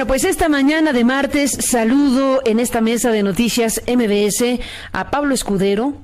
Bueno, pues esta mañana de martes saludo en esta mesa de noticias MBS a Pablo Escudero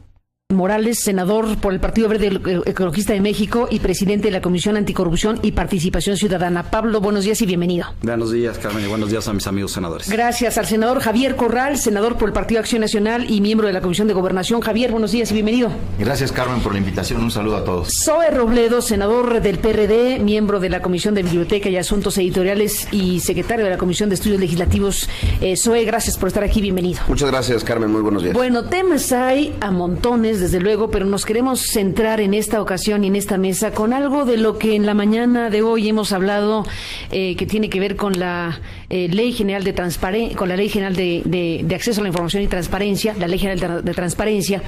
Morales, senador por el Partido Verde Ecologista de México y presidente de la Comisión Anticorrupción y Participación Ciudadana. Pablo, buenos días y bienvenido. Buenos días, Carmen, y buenos días a mis amigos senadores. Gracias. Al senador Javier Corral, senador por el Partido Acción Nacional y miembro de la Comisión de Gobernación. Javier, buenos días y bienvenido. Gracias, Carmen, por la invitación. Un saludo a todos. Zoe Robledo, senador del PRD, miembro de la Comisión de Biblioteca y Asuntos Editoriales y secretario de la Comisión de Estudios Legislativos. Zoe, gracias por estar aquí. Bienvenido. Muchas gracias, Carmen. Muy buenos días. Bueno, temas hay a montones, desde luego, pero nos queremos centrar en esta ocasión y en esta mesa con algo de lo que en la mañana de hoy hemos hablado, que tiene que ver con la Ley General de Transparencia, con la Ley General de Acceso a la Información y Transparencia, la Ley General de Transparencia.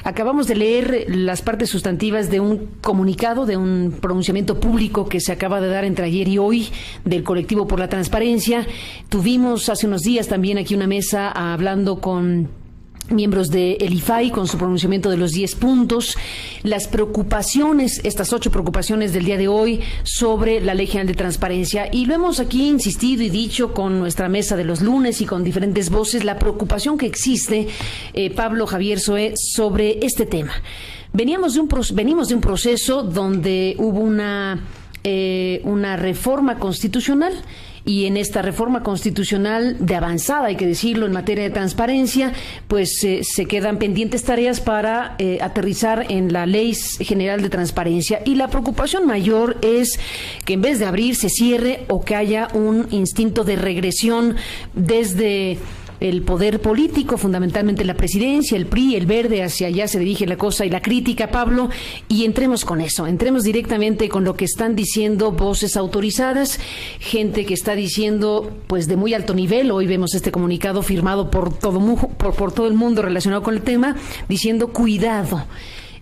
Acabamos de leer las partes sustantivas de un comunicado, de un pronunciamiento público que se acaba de dar entre ayer y hoy del Colectivo por la Transparencia. Tuvimos hace unos días también aquí una mesa hablando con miembros de el IFAI con su pronunciamiento de los 10 puntos, las preocupaciones, estas 8 preocupaciones del día de hoy sobre la Ley General de Transparencia, y lo hemos aquí insistido y dicho con nuestra mesa de los lunes y con diferentes voces, la preocupación que existe, Pablo, Javier, Zoe, sobre este tema. Venimos de un proceso donde hubo una reforma constitucional, y en esta reforma constitucional de avanzada, hay que decirlo, en materia de transparencia, pues se quedan pendientes tareas para aterrizar en la Ley General de Transparencia. Y la preocupación mayor es que en vez de abrir, se cierre o que haya un instinto de regresión desde el poder político, fundamentalmente la presidencia, el PRI, el Verde, hacia allá se dirige la cosa y la crítica, Pablo, y entremos con eso, entremos directamente con lo que están diciendo voces autorizadas, gente que está diciendo, pues de muy alto nivel. Hoy vemos este comunicado firmado por todo el mundo relacionado con el tema, diciendo cuidado.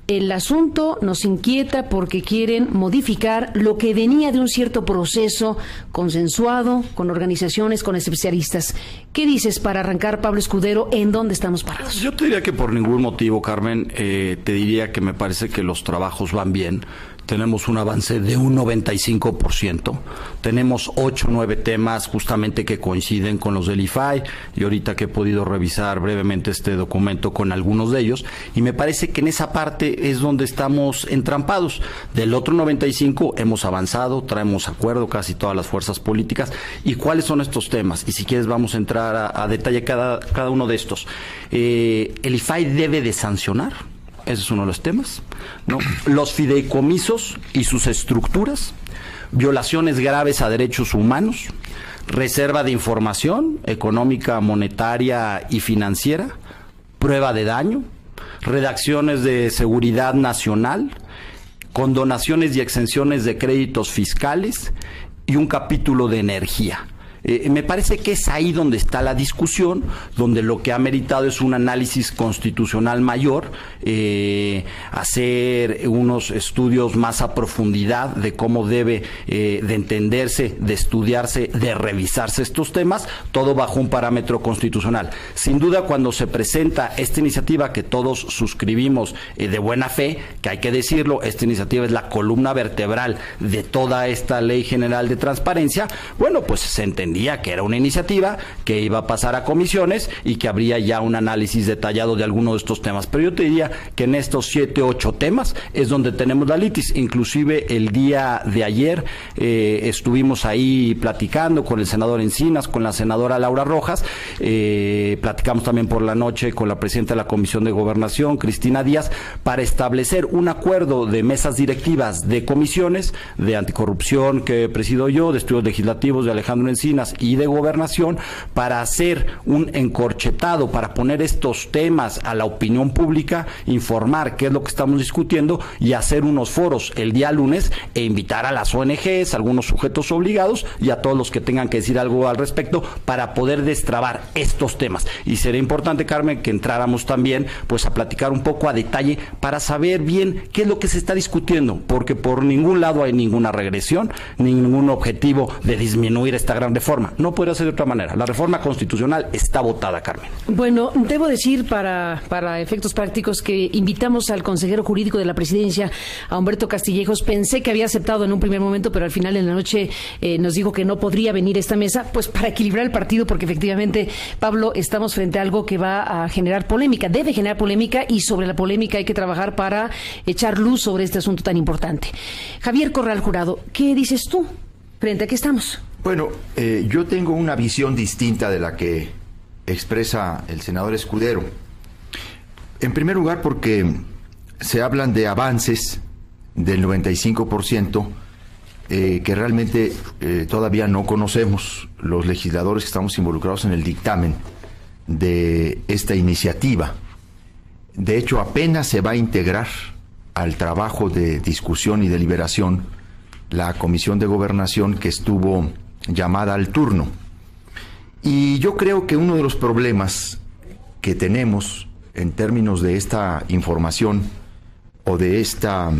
El asunto nos inquieta porque quieren modificar lo que venía de un cierto proceso consensuado con organizaciones, con especialistas. ¿Qué dices para arrancar, Pablo Escudero, en dónde estamos parados? Yo te diría que por ningún motivo, Carmen, te diría que me parece que los trabajos van bien. Tenemos un avance de un 95%. Tenemos 8 o 9 temas justamente que coinciden con los del IFAI, y ahorita que he podido revisar brevemente este documento con algunos de ellos, y me parece que en esa parte es donde estamos entrampados. Del otro 95 hemos avanzado, traemos acuerdo casi todas las fuerzas políticas. ¿Y cuáles son estos temas? Y si quieres vamos a entrar a detalle cada uno de estos. El IFAI debe de sancionar. Ese es uno de los temas, ¿no? Los fideicomisos y sus estructuras, violaciones graves a derechos humanos, reserva de información económica, monetaria y financiera, prueba de daño, redacciones de seguridad nacional, condonaciones y exenciones de créditos fiscales y un capítulo de energía. Me parece que es ahí donde está la discusión, donde lo que ha meritado es un análisis constitucional mayor, hacer unos estudios más a profundidad de cómo debe de entenderse, de estudiarse, de revisarse estos temas, todo bajo un parámetro constitucional. Sin duda, cuando se presenta esta iniciativa que todos suscribimos de buena fe, que hay que decirlo, esta iniciativa es la columna vertebral de toda esta Ley General de Transparencia, bueno, pues se entendía que era una iniciativa que iba a pasar a comisiones y que habría ya un análisis detallado de alguno de estos temas. Pero yo te diría que en estos 7, 8 temas es donde tenemos la litis. Inclusive el día de ayer estuvimos ahí platicando con el senador Encinas, con la senadora Laura Rojas, platicamos también por la noche con la presidenta de la Comisión de Gobernación, Cristina Díaz, para establecer un acuerdo de mesas directivas de comisiones de anticorrupción que presido yo, de estudios legislativos de Alejandro Encinas y de Gobernación, para hacer un encorchetado, para poner estos temas a la opinión pública, informar qué es lo que estamos discutiendo y hacer unos foros el día lunes e invitar a las ONGs, algunos sujetos obligados y a todos los que tengan que decir algo al respecto para poder destrabar estos temas. Y sería importante, Carmen, que entráramos también pues a platicar un poco a detalle para saber bien qué es lo que se está discutiendo, porque por ningún lado hay ninguna regresión, ningún objetivo de disminuir esta gran reforma reforma. No podría ser de otra manera. La reforma constitucional está votada, Carmen. Bueno, debo decir para efectos prácticos que invitamos al consejero jurídico de la presidencia, a Humberto Castillejos. Pensé que había aceptado en un primer momento, pero al final en la noche nos dijo que no podría venir a esta mesa, pues para equilibrar el partido, porque efectivamente, Pablo, estamos frente a algo que va a generar polémica, debe generar polémica, y sobre la polémica hay que trabajar para echar luz sobre este asunto tan importante. Javier Corral Jurado, ¿qué dices tú? ¿Frente a qué estamos? Bueno, yo tengo una visión distinta de la que expresa el senador Escudero. En primer lugar, porque se hablan de avances del 95% que realmente todavía no conocemos los legisladores que estamos involucrados en el dictamen de esta iniciativa. De hecho, apenas se va a integrar al trabajo de discusión y deliberación la Comisión de Gobernación, que estuvo llamada al turno. Y yo creo que uno de los problemas que tenemos en términos de esta información o de esta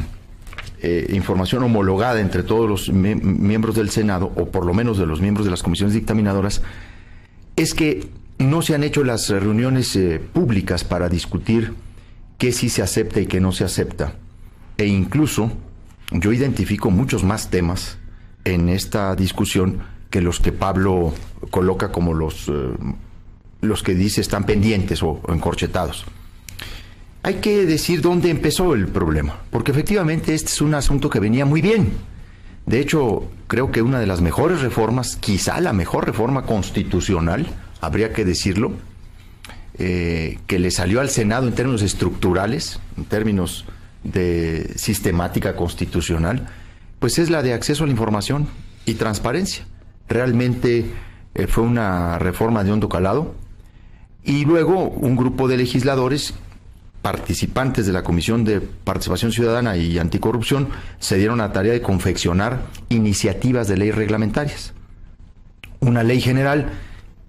información homologada entre todos los miembros del Senado, o por lo menos de los miembros de las comisiones dictaminadoras, es que no se han hecho las reuniones públicas para discutir qué sí se acepta y qué no se acepta. E incluso yo identifico muchos más temas en esta discusión que los que Pablo coloca como los que dice están pendientes o encorchetados. Hay que decir dónde empezó el problema, porque efectivamente este es un asunto que venía muy bien. De hecho, creo que una de las mejores reformas, quizá la mejor reforma constitucional, habría que decirlo, que le salió al Senado en términos estructurales, en términos de sistemática constitucional, pues es la de acceso a la información y transparencia. Realmente fue una reforma de hondo calado, y luego un grupo de legisladores participantes de la Comisión de Participación Ciudadana y Anticorrupción se dieron a la tarea de confeccionar iniciativas de ley reglamentarias, una ley general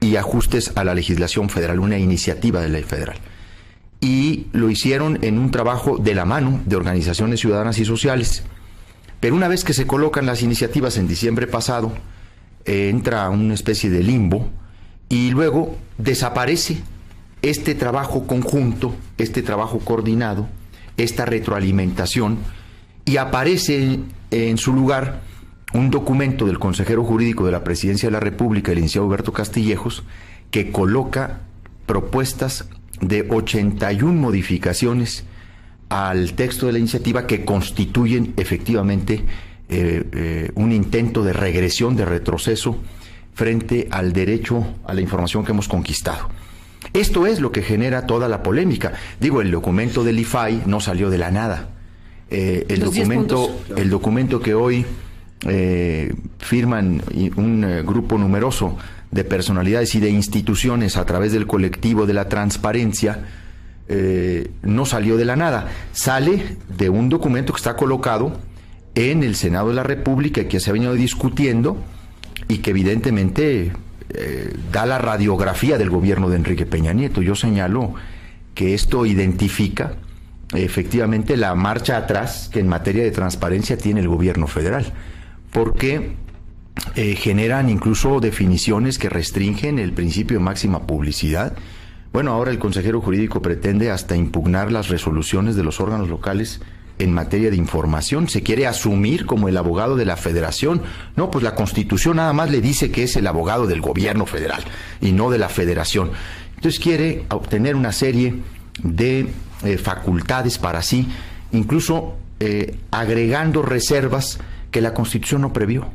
y ajustes a la legislación federal, una iniciativa de ley federal. Y lo hicieron en un trabajo de la mano de organizaciones ciudadanas y sociales. Pero una vez que se colocan las iniciativas en diciembre pasado, entra una especie de limbo y luego desaparece este trabajo conjunto, este trabajo coordinado, esta retroalimentación, y aparece en su lugar un documento del consejero jurídico de la Presidencia de la República, el licenciado Humberto Castillejos, que coloca propuestas de 81 modificaciones al texto de la iniciativa que constituyen efectivamente un intento de regresión, de retroceso frente al derecho a la información que hemos conquistado. Esto es lo que genera toda la polémica. Digo, el documento del IFAI no salió de la nada. El documento que hoy firman un grupo numeroso de personalidades y de instituciones a través del colectivo de la transparencia, no salió de la nada. Sale de un documento que está colocado en el Senado de la República y que se ha venido discutiendo y que evidentemente da la radiografía del gobierno de Enrique Peña Nieto. Yo señalo que esto identifica efectivamente la marcha atrás que en materia de transparencia tiene el gobierno federal, porque generan incluso definiciones que restringen el principio de máxima publicidad. Bueno, ahora el consejero jurídico pretende hasta impugnar las resoluciones de los órganos locales en materia de información. Se quiere asumir como el abogado de la federación. No, pues la Constitución nada más le dice que es el abogado del gobierno federal y no de la federación. Entonces quiere obtener una serie de facultades para sí, incluso agregando reservas que la Constitución no previó.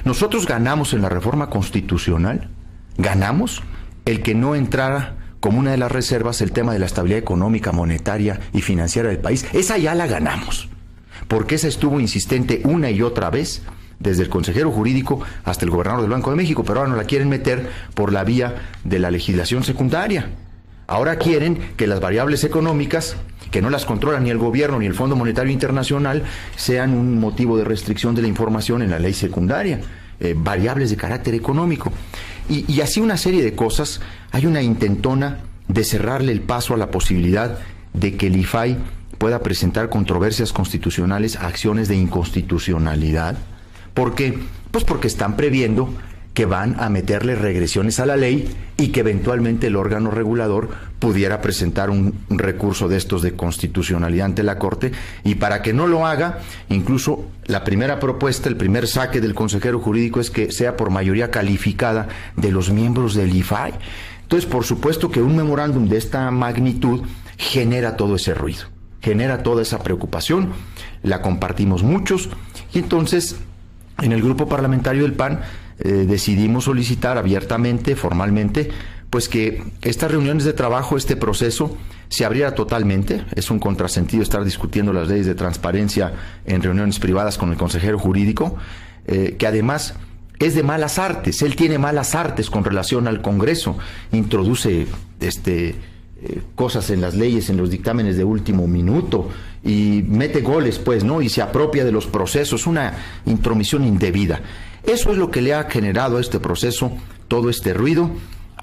Nosotros ganamos en la reforma constitucional, ganamos el que no entrara como una de las reservas el tema de la estabilidad económica, monetaria y financiera del país. Esa ya la ganamos, porque esa estuvo insistente una y otra vez, desde el consejero jurídico hasta el gobernador del Banco de México, pero ahora no la quieren meter por la vía de la legislación secundaria. Ahora quieren que las variables económicas, que no las controla ni el gobierno ni el Fondo Monetario Internacional, sean un motivo de restricción de la información en la ley secundaria, variables de carácter económico. Y así una serie de cosas. Hay una intentona de cerrarle el paso a la posibilidad de que el IFAI pueda presentar controversias constitucionales, acciones de inconstitucionalidad. ¿Por qué? Pues porque están previendo que van a meterle regresiones a la ley y que eventualmente el órgano regulador pudiera presentar un recurso de estos de constitucionalidad ante la Corte, y para que no lo haga, incluso la primera propuesta, el primer saque del consejero jurídico es que sea por mayoría calificada de los miembros del IFAI. Entonces, por supuesto que un memorándum de esta magnitud genera todo ese ruido, genera toda esa preocupación, la compartimos muchos, y entonces en el grupo parlamentario del PAN decidimos solicitar abiertamente, formalmente, pues que estas reuniones de trabajo, este proceso, se abriera totalmente. Es un contrasentido estar discutiendo las leyes de transparencia en reuniones privadas con el consejero jurídico, que además es de malas artes. Él tiene malas artes con relación al Congreso, introduce cosas en las leyes, en los dictámenes de último minuto, y mete goles, pues, ¿no? Y se apropia de los procesos, una intromisión indebida. Eso es lo que le ha generado a este proceso todo este ruido.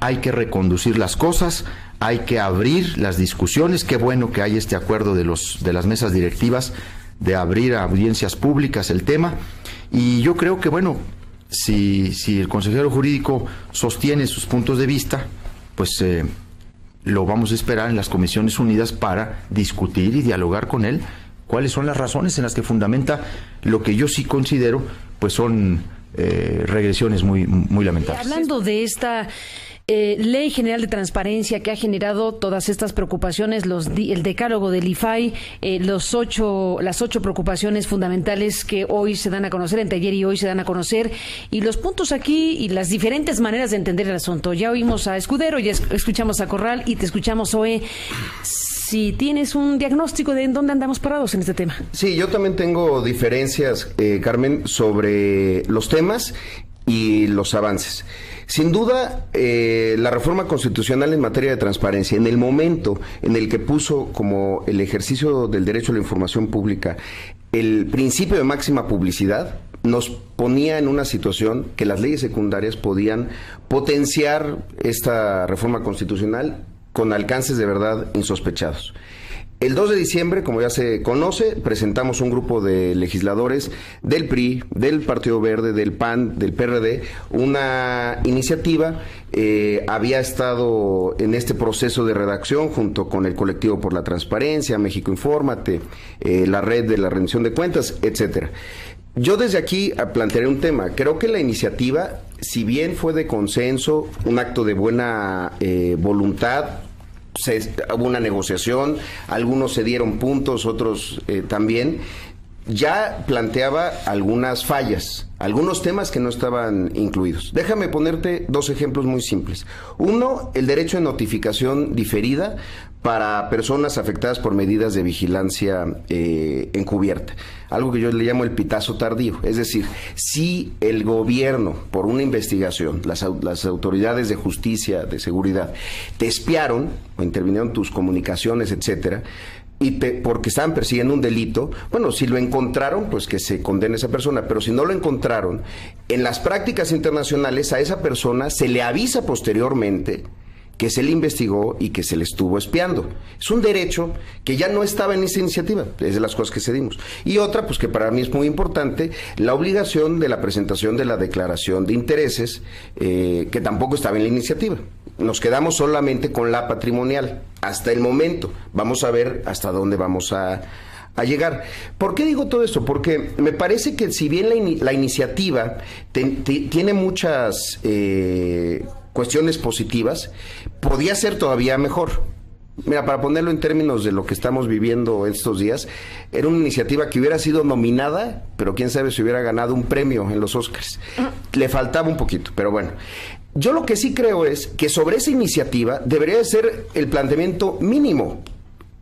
Hay que reconducir las cosas, hay que abrir las discusiones. Qué bueno que hay este acuerdo de las mesas directivas de abrir a audiencias públicas el tema, y yo creo que, bueno, si el consejero jurídico sostiene sus puntos de vista, pues lo vamos a esperar en las Comisiones Unidas para discutir y dialogar con él cuáles son las razones en las que fundamenta lo que yo sí considero pues son regresiones muy, muy lamentables. Hablando de esta Ley General de Transparencia que ha generado todas estas preocupaciones, el decálogo del IFAI, las 8 preocupaciones fundamentales que hoy se dan a conocer, entre ayer y hoy se dan a conocer, y los puntos aquí y las diferentes maneras de entender el asunto. Ya oímos a Escudero, ya escuchamos a Corral y te escuchamos, Zoe. Si tienes un diagnóstico de en dónde andamos parados en este tema. Sí, yo también tengo diferencias, Carmen, sobre los temas y los avances. Sin duda, la reforma constitucional en materia de transparencia, en el momento en el que puso como el ejercicio del derecho a la información pública el principio de máxima publicidad, nos ponía en una situación que las leyes secundarias podían potenciar esta reforma constitucional con alcances de verdad insospechados. El 2 de diciembre, como ya se conoce, presentamos un grupo de legisladores del PRI, del Partido Verde, del PAN, del PRD, una iniciativa. Había estado en este proceso de redacción junto con el Colectivo por la Transparencia, México Infórmate, la Red de la Rendición de Cuentas, etcétera. Yo desde aquí plantearé un tema. Creo que la iniciativa, si bien fue de consenso, un acto de buena voluntad, hubo una negociación, algunos se dieron puntos, otros también, ya planteaba algunas fallas, algunos temas que no estaban incluidos. Déjame ponerte dos ejemplos muy simples. Uno, el derecho de notificación diferida para personas afectadas por medidas de vigilancia encubierta, algo que yo le llamo el pitazo tardío. Es decir, si el gobierno, por una investigación, las autoridades de justicia, de seguridad, te espiaron o intervinieron tus comunicaciones, etcétera, porque estaban persiguiendo un delito, bueno, si lo encontraron, pues que se condene a esa persona, pero si no lo encontraron, en las prácticas internacionales a esa persona se le avisa posteriormente que se le investigó y que se le estuvo espiando. Es un derecho que ya no estaba en esa iniciativa, es de las cosas que cedimos. Y otra, pues que para mí es muy importante, la obligación de la presentación de la declaración de intereses, que tampoco estaba en la iniciativa. Nos quedamos solamente con la patrimonial, hasta el momento. Vamos a ver hasta dónde vamos a llegar. ¿Por qué digo todo esto? Porque me parece que si bien la iniciativa tiene muchas cuestiones positivas, podía ser todavía mejor. Mira, para ponerlo en términos de lo que estamos viviendo estos días, era una iniciativa que hubiera sido nominada, pero quién sabe si hubiera ganado un premio en los Óscars. Le faltaba un poquito, pero bueno. Yo lo que sí creo es que sobre esa iniciativa debería ser el planteamiento mínimo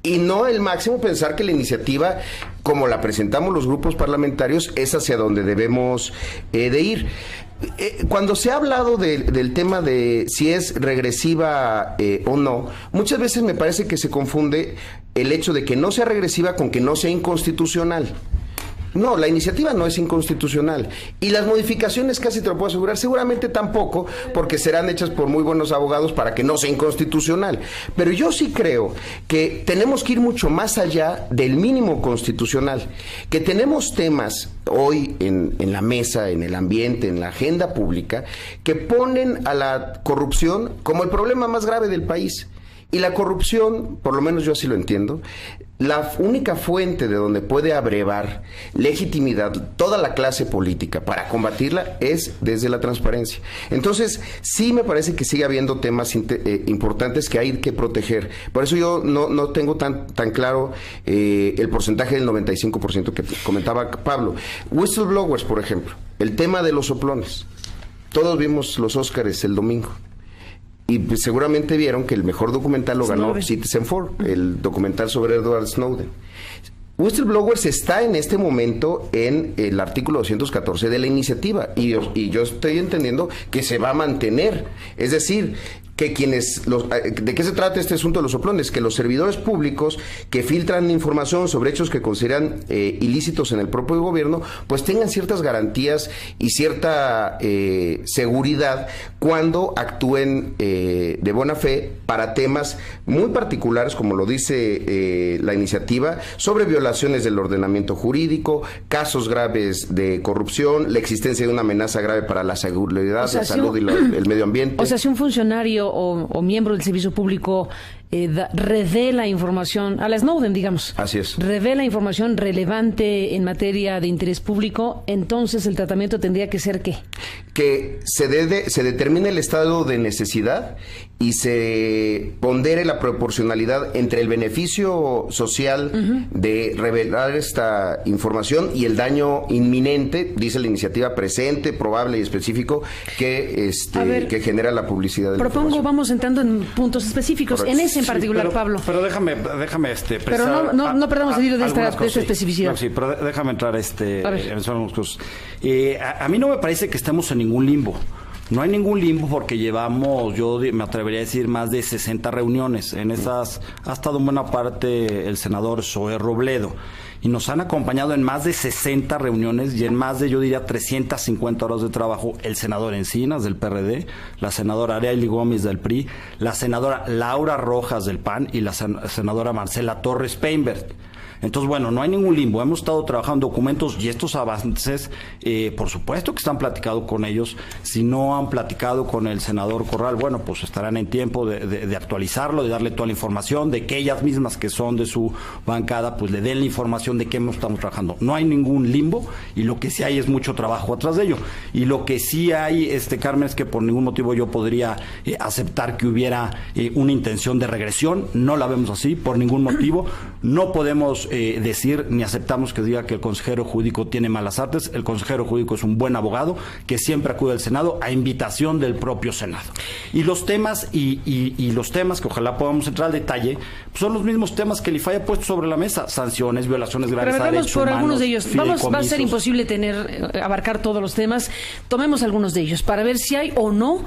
y no el máximo, pensar que la iniciativa, como la presentamos los grupos parlamentarios, es hacia donde debemos de ir. Cuando se ha hablado del tema de si es regresiva o no, muchas veces me parece que se confunde el hecho de que no sea regresiva con que no sea inconstitucional. No, la iniciativa no es inconstitucional. Y las modificaciones, casi te lo puedo asegurar, seguramente tampoco, porque serán hechas por muy buenos abogados para que no sea inconstitucional. Pero yo sí creo que tenemos que ir mucho más allá del mínimo constitucional, que tenemos temas hoy en la mesa, en el ambiente, en la agenda pública, que ponen a la corrupción como el problema más grave del país. Y la corrupción, por lo menos yo así lo entiendo, la única fuente de donde puede abrevar legitimidad toda la clase política para combatirla es desde la transparencia. Entonces, sí me parece que sigue habiendo temas importantes que hay que proteger. Por eso yo no tengo tan claro el porcentaje del 95% que comentaba Pablo. Whistleblowers, por ejemplo, el tema de los soplones. Todos vimos los Óscares el domingo. Y pues seguramente vieron que el mejor documental lo ganó Citizen4, el documental sobre Edward Snowden. Whistleblowers está en este momento en el artículo 214 de la iniciativa y yo estoy entendiendo que se va a mantener. Es decir, que ¿de qué se trata este asunto de los soplones? Que los servidores públicos que filtran información sobre hechos que consideran ilícitos en el propio gobierno, pues tengan ciertas garantías y cierta seguridad cuando actúen de buena fe para temas muy particulares, como lo dice la iniciativa, sobre violaciones del ordenamiento jurídico, casos graves de corrupción, la existencia de una amenaza grave para la seguridad, la salud y el medio ambiente. O sea, si un funcionario o miembro del servicio público revela información, a la Snowden, digamos. Así es. Revela información relevante en materia de interés público, entonces el tratamiento tendría que ser ¿qué? Que se determine el estado de necesidad y se pondere la proporcionalidad entre el beneficio social de revelar esta información y el daño inminente, dice la iniciativa, presente, probable y específico que genera la publicidad de la información. Vamos entrando en puntos específicos. Correcto. En ese en particular, Pablo. Pero déjame pero no perdamos el hilo de esta especificidad. No, sí, pero déjame entrar en algunas cosas. A mí no me parece que estemos en ningún limbo. No hay ningún limbo porque llevamos, yo me atrevería a decir, más de 60 reuniones. En esas ha estado en buena parte el senador Zoé Robledo. Y nos han acompañado en más de 60 reuniones y en más de, yo diría, 350 horas de trabajo el senador Encinas del PRD, la senadora Arely Gómez del PRI, la senadora Laura Rojas del PAN y la senadora Marcela Torres Peinbert. Entonces, bueno, no hay ningún limbo. Hemos estado trabajando documentos y estos avances, por supuesto que están platicados con ellos. Si no han platicado con el senador Corral, bueno, pues estarán en tiempo de actualizarlo, de darle toda la información, de que ellas mismas que son de su bancada, pues le den la información de qué estamos trabajando. No hay ningún limbo y lo que sí hay es mucho trabajo atrás de ello. Y lo que sí hay, Carmen, es que por ningún motivo yo podría aceptar que hubiera una intención de regresión. No la vemos así, por ningún motivo. No podemos decir ni aceptamos que diga que el consejero jurídico tiene malas artes. El consejero jurídico es un buen abogado que siempre acude al Senado a invitación del propio Senado. Y los temas y los temas que ojalá podamos entrar al detalle, pues son los mismos temas que el IFAI ha puesto sobre la mesa: sanciones, violaciones graves a derechos humanos, algunos de ellos. Va a ser imposible abarcar todos los temas. Tomemos algunos de ellos para ver si hay o no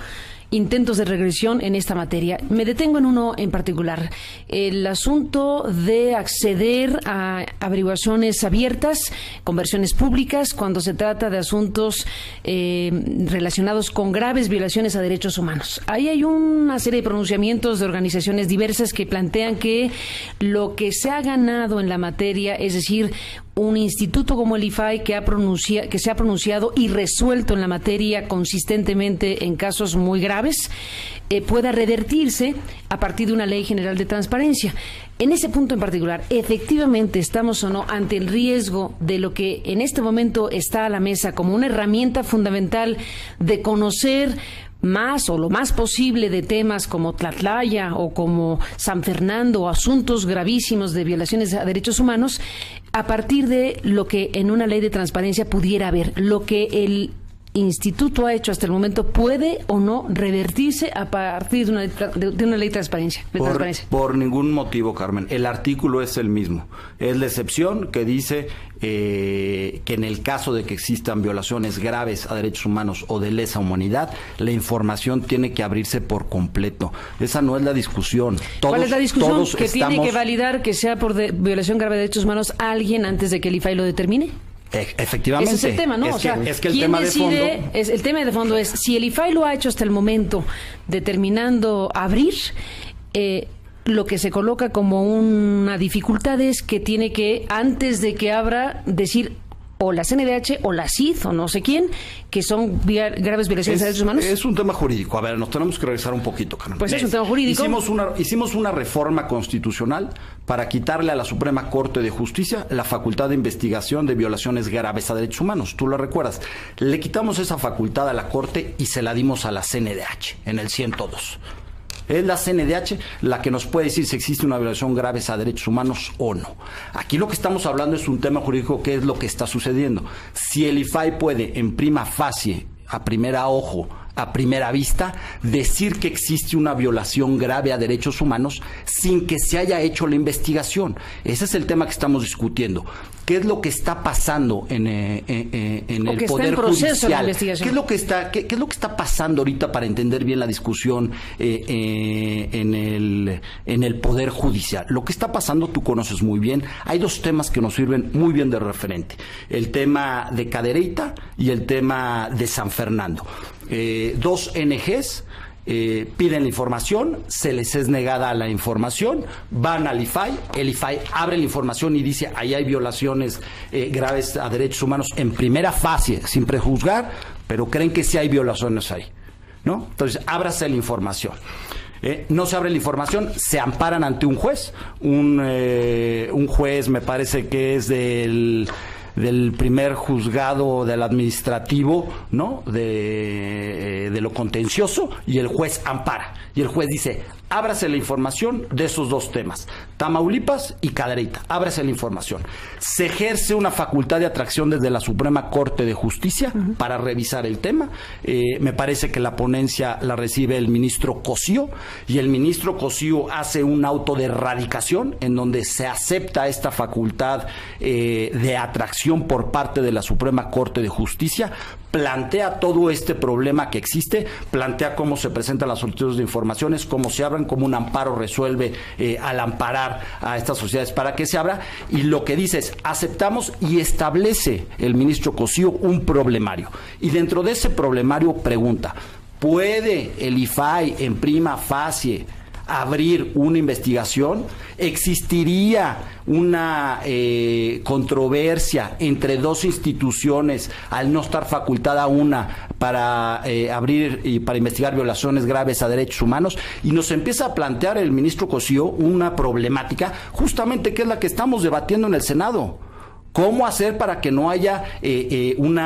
intentos de regresión en esta materia. Me detengo en uno en particular: el asunto de acceder a averiguaciones abiertas con versiones públicas cuando se trata de asuntos relacionados con graves violaciones a derechos humanos. Ahí hay una serie de pronunciamientos de organizaciones diversas que plantean que lo que se ha ganado en la materia, es decir, un instituto como el IFAI que se ha pronunciado y resuelto en la materia consistentemente en casos muy graves, pueda revertirse a partir de una ley general de transparencia. En ese punto en particular, efectivamente estamos o no ante el riesgo de lo que en este momento está a la mesa como una herramienta fundamental de conocer más o lo más posible de temas como Tlatlaya o como San Fernando, o asuntos gravísimos de violaciones a derechos humanos, a partir de lo que en una ley de transparencia pudiera haber. Lo que el instituto ha hecho hasta el momento puede o no revertirse a partir de una ley de transparencia. Por ningún motivo, Carmen. El artículo es el mismo. Es la excepción que dice que en el caso de que existan violaciones graves a derechos humanos o de lesa humanidad, la información tiene que abrirse por completo. Esa no es la discusión. ¿Cuál es la discusión? ¿Que tiene que validar que sea por violación grave de derechos humanos alguien antes de que el IFAI lo determine? Efectivamente. Ese es el tema, ¿no? Es que el tema de fondo... El tema de fondo es, si el IFAI lo ha hecho hasta el momento, determinando abrir, lo que se coloca como una dificultad es que tiene que, antes de que abra, decir o la CNDH o la CID o no sé quién, que son graves violaciones de derechos humanos. Es un tema jurídico. A ver, nos tenemos que regresar un poquito, Carmen. Pues es un tema jurídico. Hicimos una reforma constitucional para quitarle a la Suprema Corte de Justicia la facultad de investigación de violaciones graves a derechos humanos. Tú lo recuerdas. Le quitamos esa facultad a la Corte y se la dimos a la CNDH en el 102. Es la CNDH la que nos puede decir si existe una violación grave a derechos humanos o no. Aquí lo que estamos hablando es un tema jurídico, que es lo que está sucediendo. Si el IFAI puede, en prima facie, a primera ojo, a primera vista, decir que existe una violación grave a derechos humanos sin que se haya hecho la investigación. Ese es el tema que estamos discutiendo. ¿Qué es lo que está pasando en el Poder Judicial? ¿Qué es lo que está pasando ahorita para entender bien la discusión en el Poder Judicial? Lo que está pasando tú conoces muy bien. Hay dos temas que nos sirven muy bien de referente. El tema de Cadereyta y el tema de San Fernando. Dos ONGs piden la información, se les es negada la información, van al IFAI, el IFAI abre la información y dice ahí hay violaciones graves a derechos humanos en primera fase, sin prejuzgar, pero creen que sí hay violaciones ahí, ¿no? Entonces, ábrase la información. No se abre la información, se amparan ante un juez, un juez me parece que es del primer juzgado del administrativo, ¿no? De lo contencioso, y el juez ampara. Y el juez dice, ábrase la información de esos dos temas, Tamaulipas y Cadereyta, ábrase la información. Se ejerce una facultad de atracción desde la Suprema Corte de Justicia para revisar el tema. Me parece que la ponencia la recibe el ministro Cosío, y el ministro Cosío hace un auto de erradicación en donde se acepta esta facultad de atracción por parte de la Suprema Corte de Justicia, plantea todo este problema que existe, plantea cómo se presentan las solicitudes de informaciones, cómo se abran, cómo un amparo resuelve al amparar a estas sociedades para que se abra, y lo que dice es, aceptamos, y establece el ministro Cosío un problemario, y dentro de ese problemario pregunta, ¿puede el IFAI en prima facie abrir una investigación? ¿Existiría una controversia entre dos instituciones al no estar facultada una para abrir y para investigar violaciones graves a derechos humanos? Y nos empieza a plantear el ministro Cosío una problemática justamente que es la que estamos debatiendo en el Senado. ¿Cómo hacer para que no haya un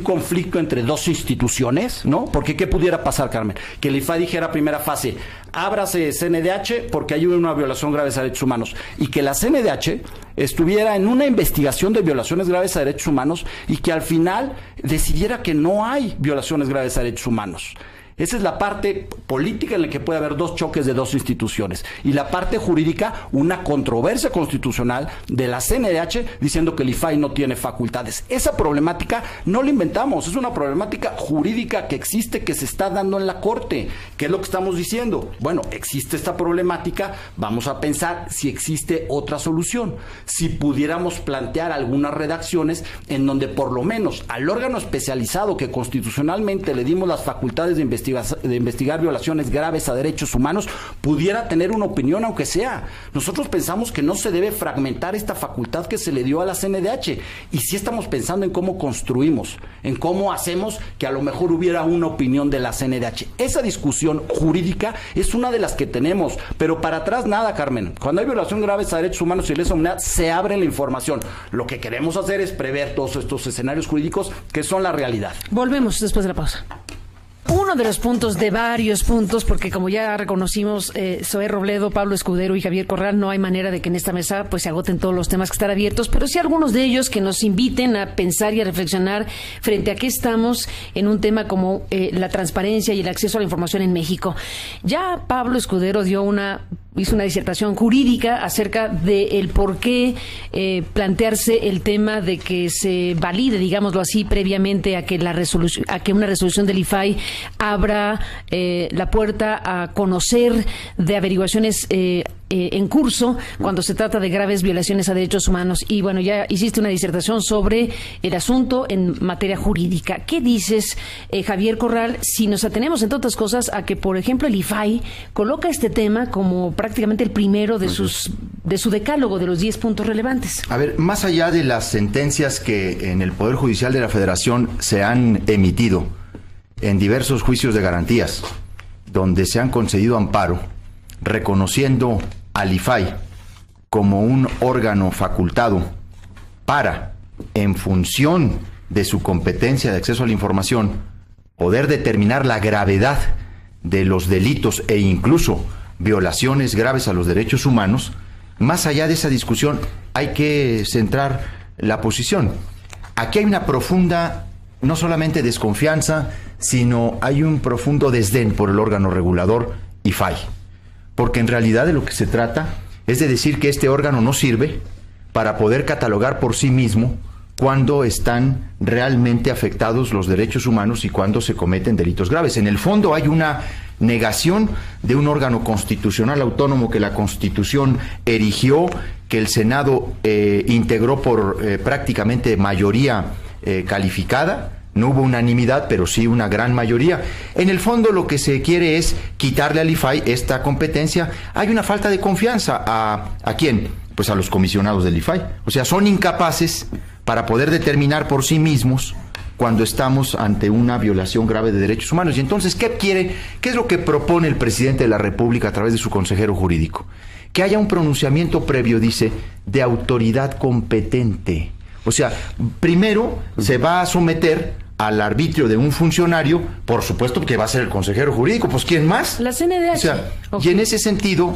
conflicto entre dos instituciones, ¿no? Porque ¿qué pudiera pasar, Carmen? Que el IFAI dijera primera fase, ábrase CNDH porque hay una violación grave a derechos humanos, y que la CNDH estuviera en una investigación de violaciones graves a derechos humanos y que al final decidiera que no hay violaciones graves a derechos humanos. Esa es la parte política en la que puede haber dos choques de dos instituciones. Y la parte jurídica, una controversia constitucional de la CNDH diciendo que el IFAI no tiene facultades. Esa problemática no la inventamos, es una problemática jurídica que existe, que se está dando en la Corte. ¿Qué es lo que estamos diciendo? Bueno, existe esta problemática, vamos a pensar si existe otra solución. Si pudiéramos plantear algunas redacciones en donde por lo menos al órgano especializado que constitucionalmente le dimos las facultades de investigar violaciones graves a derechos humanos, pudiera tener una opinión, aunque sea. Nosotros pensamos que no se debe fragmentar esta facultad que se le dio a la CNDH, y sí estamos pensando en cómo construimos, en cómo hacemos que a lo mejor hubiera una opinión de la CNDH. Esa discusión jurídica es una de las que tenemos, pero para atrás nada, Carmen. Cuando hay violación graves a derechos humanos y lesa humanidad, se abre la información. Lo que queremos hacer es prever todos estos escenarios jurídicos que son la realidad. Volvemos después de la pausa. Uno de los puntos, de varios puntos, porque como ya reconocimos, Zoé Robledo, Pablo Escudero y Javier Corral, no hay manera de que en esta mesa pues se agoten todos los temas que están abiertos, pero sí algunos de ellos que nos inviten a pensar y a reflexionar frente a qué estamos en un tema como la transparencia y el acceso a la información en México. Ya Pablo Escudero hizo una disertación jurídica acerca de el por qué plantearse el tema de que se valide, digámoslo así, previamente a que una resolución del IFAI abra la puerta a conocer de averiguaciones en curso cuando se trata de graves violaciones a derechos humanos. Y bueno, ya hiciste una disertación sobre el asunto en materia jurídica. ¿Qué dices, Javier Corral, si nos atenemos, entre otras cosas, a que, por ejemplo, el IFAI coloca este tema como prácticamente el primero de su decálogo de los 10 puntos relevantes? A ver, más allá de las sentencias que en el Poder Judicial de la Federación se han emitido en diversos juicios de garantías, donde se han concedido amparo, reconociendo al IFAI como un órgano facultado para, en función de su competencia de acceso a la información, poder determinar la gravedad de los delitos e incluso violaciones graves a los derechos humanos. Más allá de esa discusión hay que centrar la posición. Aquí hay una profunda, no solamente desconfianza, sino hay un profundo desdén por el órgano regulador IFAI. Porque en realidad de lo que se trata es de decir que este órgano no sirve para poder catalogar por sí mismo cuando están realmente afectados los derechos humanos y cuando se cometen delitos graves. En el fondo hay una negación de un órgano constitucional autónomo que la Constitución erigió, que el Senado integró por prácticamente mayoría calificada. No hubo unanimidad, pero sí una gran mayoría. En el fondo lo que se quiere es quitarle al IFAI esta competencia. Hay una falta de confianza. ¿A quién? Pues a los comisionados del IFAI. O sea, son incapaces para poder determinar por sí mismos cuando estamos ante una violación grave de derechos humanos. Y entonces, ¿qué quiere? ¿Qué es lo que propone el presidente de la República a través de su consejero jurídico? Que haya un pronunciamiento previo, dice, de autoridad competente. O sea, primero se va a someter al arbitrio de un funcionario, por supuesto que va a ser el consejero jurídico, pues ¿quién más? La CNDH. O sea, okay. Y en ese sentido,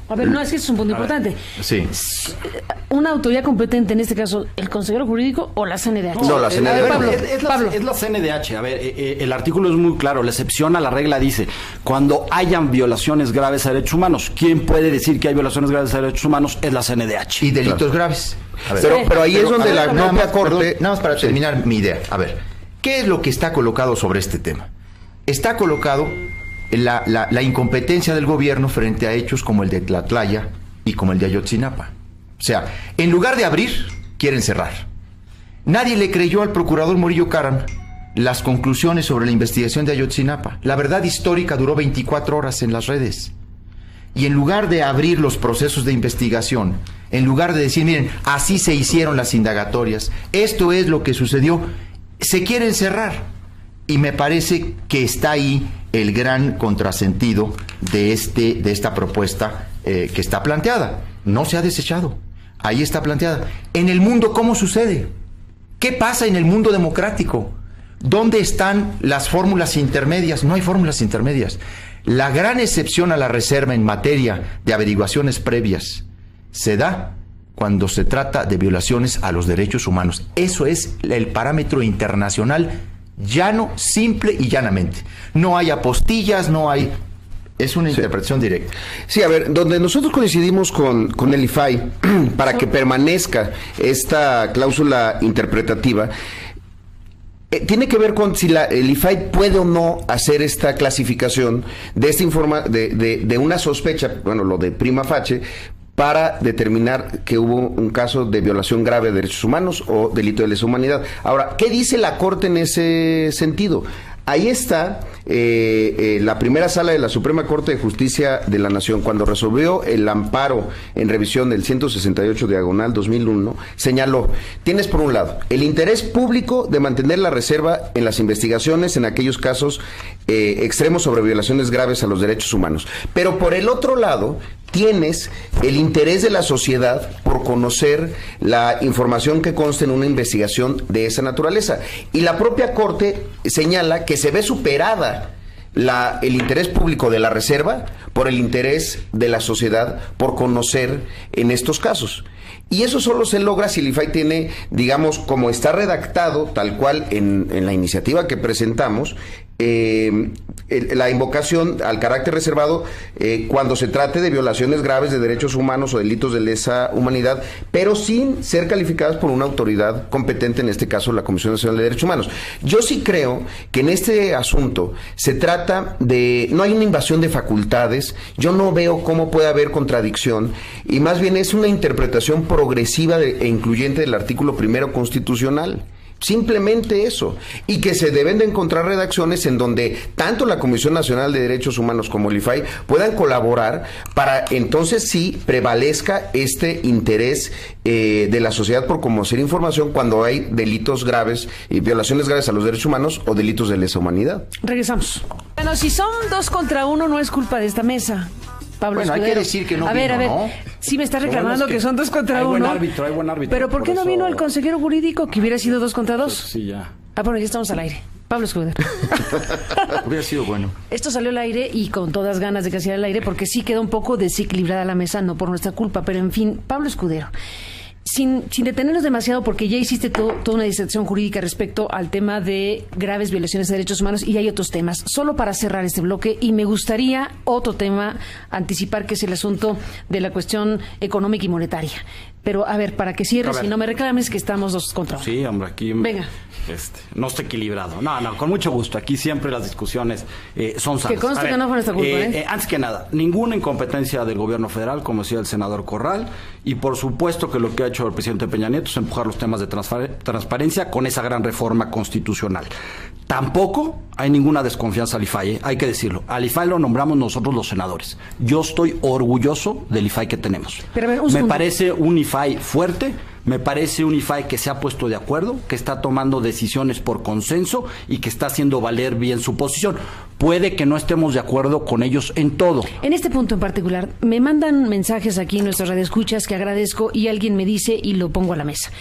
a ver, no, es que es un punto importante. Sí. Una autoridad competente, en este caso, ¿el consejero jurídico o la CNDH? No, la CNDH. Pablo. Es la CNDH. A ver, el artículo es muy claro. La excepción a la regla dice, cuando hayan violaciones graves a derechos humanos, ¿quién puede decir que hay violaciones graves a derechos humanos? Es la CNDH. Y delitos graves. A ver, pero ahí es donde la propia Corte... Nada más para terminar mi idea. A ver, ¿qué es lo que está colocado sobre este tema? Está colocado la incompetencia del gobierno frente a hechos como el de Tlatlaya y como el de Ayotzinapa. O sea, en lugar de abrir, quieren cerrar. Nadie le creyó al procurador Murillo Karam las conclusiones sobre la investigación de Ayotzinapa. La verdad histórica duró 24 horas en las redes. Y en lugar de abrir los procesos de investigación, en lugar de decir, miren, así se hicieron las indagatorias, esto es lo que sucedió, se quieren cerrar. Y me parece que está ahí el gran contrasentido de esta propuesta que está planteada. No se ha desechado. Ahí está planteada. En el mundo, ¿cómo sucede? ¿Qué pasa en el mundo democrático? ¿Dónde están las fórmulas intermedias? No hay fórmulas intermedias. La gran excepción a la reserva en materia de averiguaciones previas se da cuando se trata de violaciones a los derechos humanos. Eso es el parámetro internacional llano, simple y llanamente. No hay apostillas, no hay... Es una interpretación directa. Sí, a ver, donde nosotros coincidimos con el IFAI para que permanezca esta cláusula interpretativa, tiene que ver con si el IFAI puede o no hacer esta clasificación de esta de una sospecha, bueno, lo de prima facie, para determinar que hubo un caso de violación grave de derechos humanos o delito de lesa humanidad. Ahora, ¿qué dice la Corte en ese sentido? Ahí está la primera sala de la Suprema Corte de Justicia de la Nación, cuando resolvió el amparo en revisión del 168/2001, señaló, tienes por un lado el interés público de mantener la reserva en las investigaciones en aquellos casos extremos sobre violaciones graves a los derechos humanos, pero por el otro lado tienes el interés de la sociedad por conocer la información que consta en una investigación de esa naturaleza. Y la propia Corte señala que se ve superada el interés público de la reserva por el interés de la sociedad por conocer en estos casos. Y eso solo se logra si el IFAI tiene, digamos, como está redactado, tal cual en la iniciativa que presentamos, la invocación al carácter reservado cuando se trate de violaciones graves de derechos humanos o delitos de lesa humanidad, pero sin ser calificadas por una autoridad competente, en este caso la Comisión Nacional de Derechos Humanos. Yo sí creo que en este asunto se trata de, no hay una invasión de facultades, yo no veo cómo puede haber contradicción, y más bien es una interpretación progresiva e incluyente del artículo 1 constitucional. Simplemente eso, y que se deben de encontrar redacciones en donde tanto la Comisión Nacional de Derechos Humanos como el IFAI puedan colaborar para entonces sí prevalezca este interés de la sociedad por conocer información cuando hay delitos graves y violaciones graves a los derechos humanos o delitos de lesa humanidad. Regresamos. Bueno, si son 2 contra 1 no es culpa de esta mesa. Pablo bueno, Escudero. Hay que decir que no a ver, ¿no? Sí me está reclamando que son 2 contra 1. Hay buen árbitro. Pero ¿por qué no vino el consejero jurídico que hubiera sido 2 contra 2? Pues sí, ya. Bueno, ya estamos al aire. Pablo Escudero. Hubiera sido bueno. Esto salió al aire y con todas ganas de que saliera al aire porque sí quedó un poco desequilibrada la mesa, no por nuestra culpa, pero en fin, Pablo Escudero. Sin detenernos demasiado, porque ya hiciste toda una disertación jurídica respecto al tema de graves violaciones de derechos humanos y hay otros temas. Solo para cerrar este bloque, y me gustaría otro tema anticipar, que es el asunto de la cuestión económica y monetaria. Pero, a ver, para que cierres y no me reclames que estamos 2 contra 1. Sí, hombre, aquí... Venga. No está equilibrado. No, con mucho gusto. Aquí siempre las discusiones son sanas. Que conste que no fue nuestra culpa, Antes que nada, ninguna incompetencia del gobierno federal, como decía el senador Corral, y por supuesto que lo que ha hecho el presidente Peña Nieto es empujar los temas de transparencia con esa gran reforma constitucional. Tampoco hay ninguna desconfianza al IFAI, hay que decirlo. Al IFAI lo nombramos nosotros los senadores. Yo estoy orgulloso del IFAI que tenemos. Pero a ver, me parece un IFAI fuerte, me parece un IFAI que se ha puesto de acuerdo, que está tomando decisiones por consenso y que está haciendo valer bien su posición. Puede que no estemos de acuerdo con ellos en todo. En este punto en particular, me mandan mensajes aquí en nuestras radioescuchas que agradezco y alguien me dice y lo pongo a la mesa.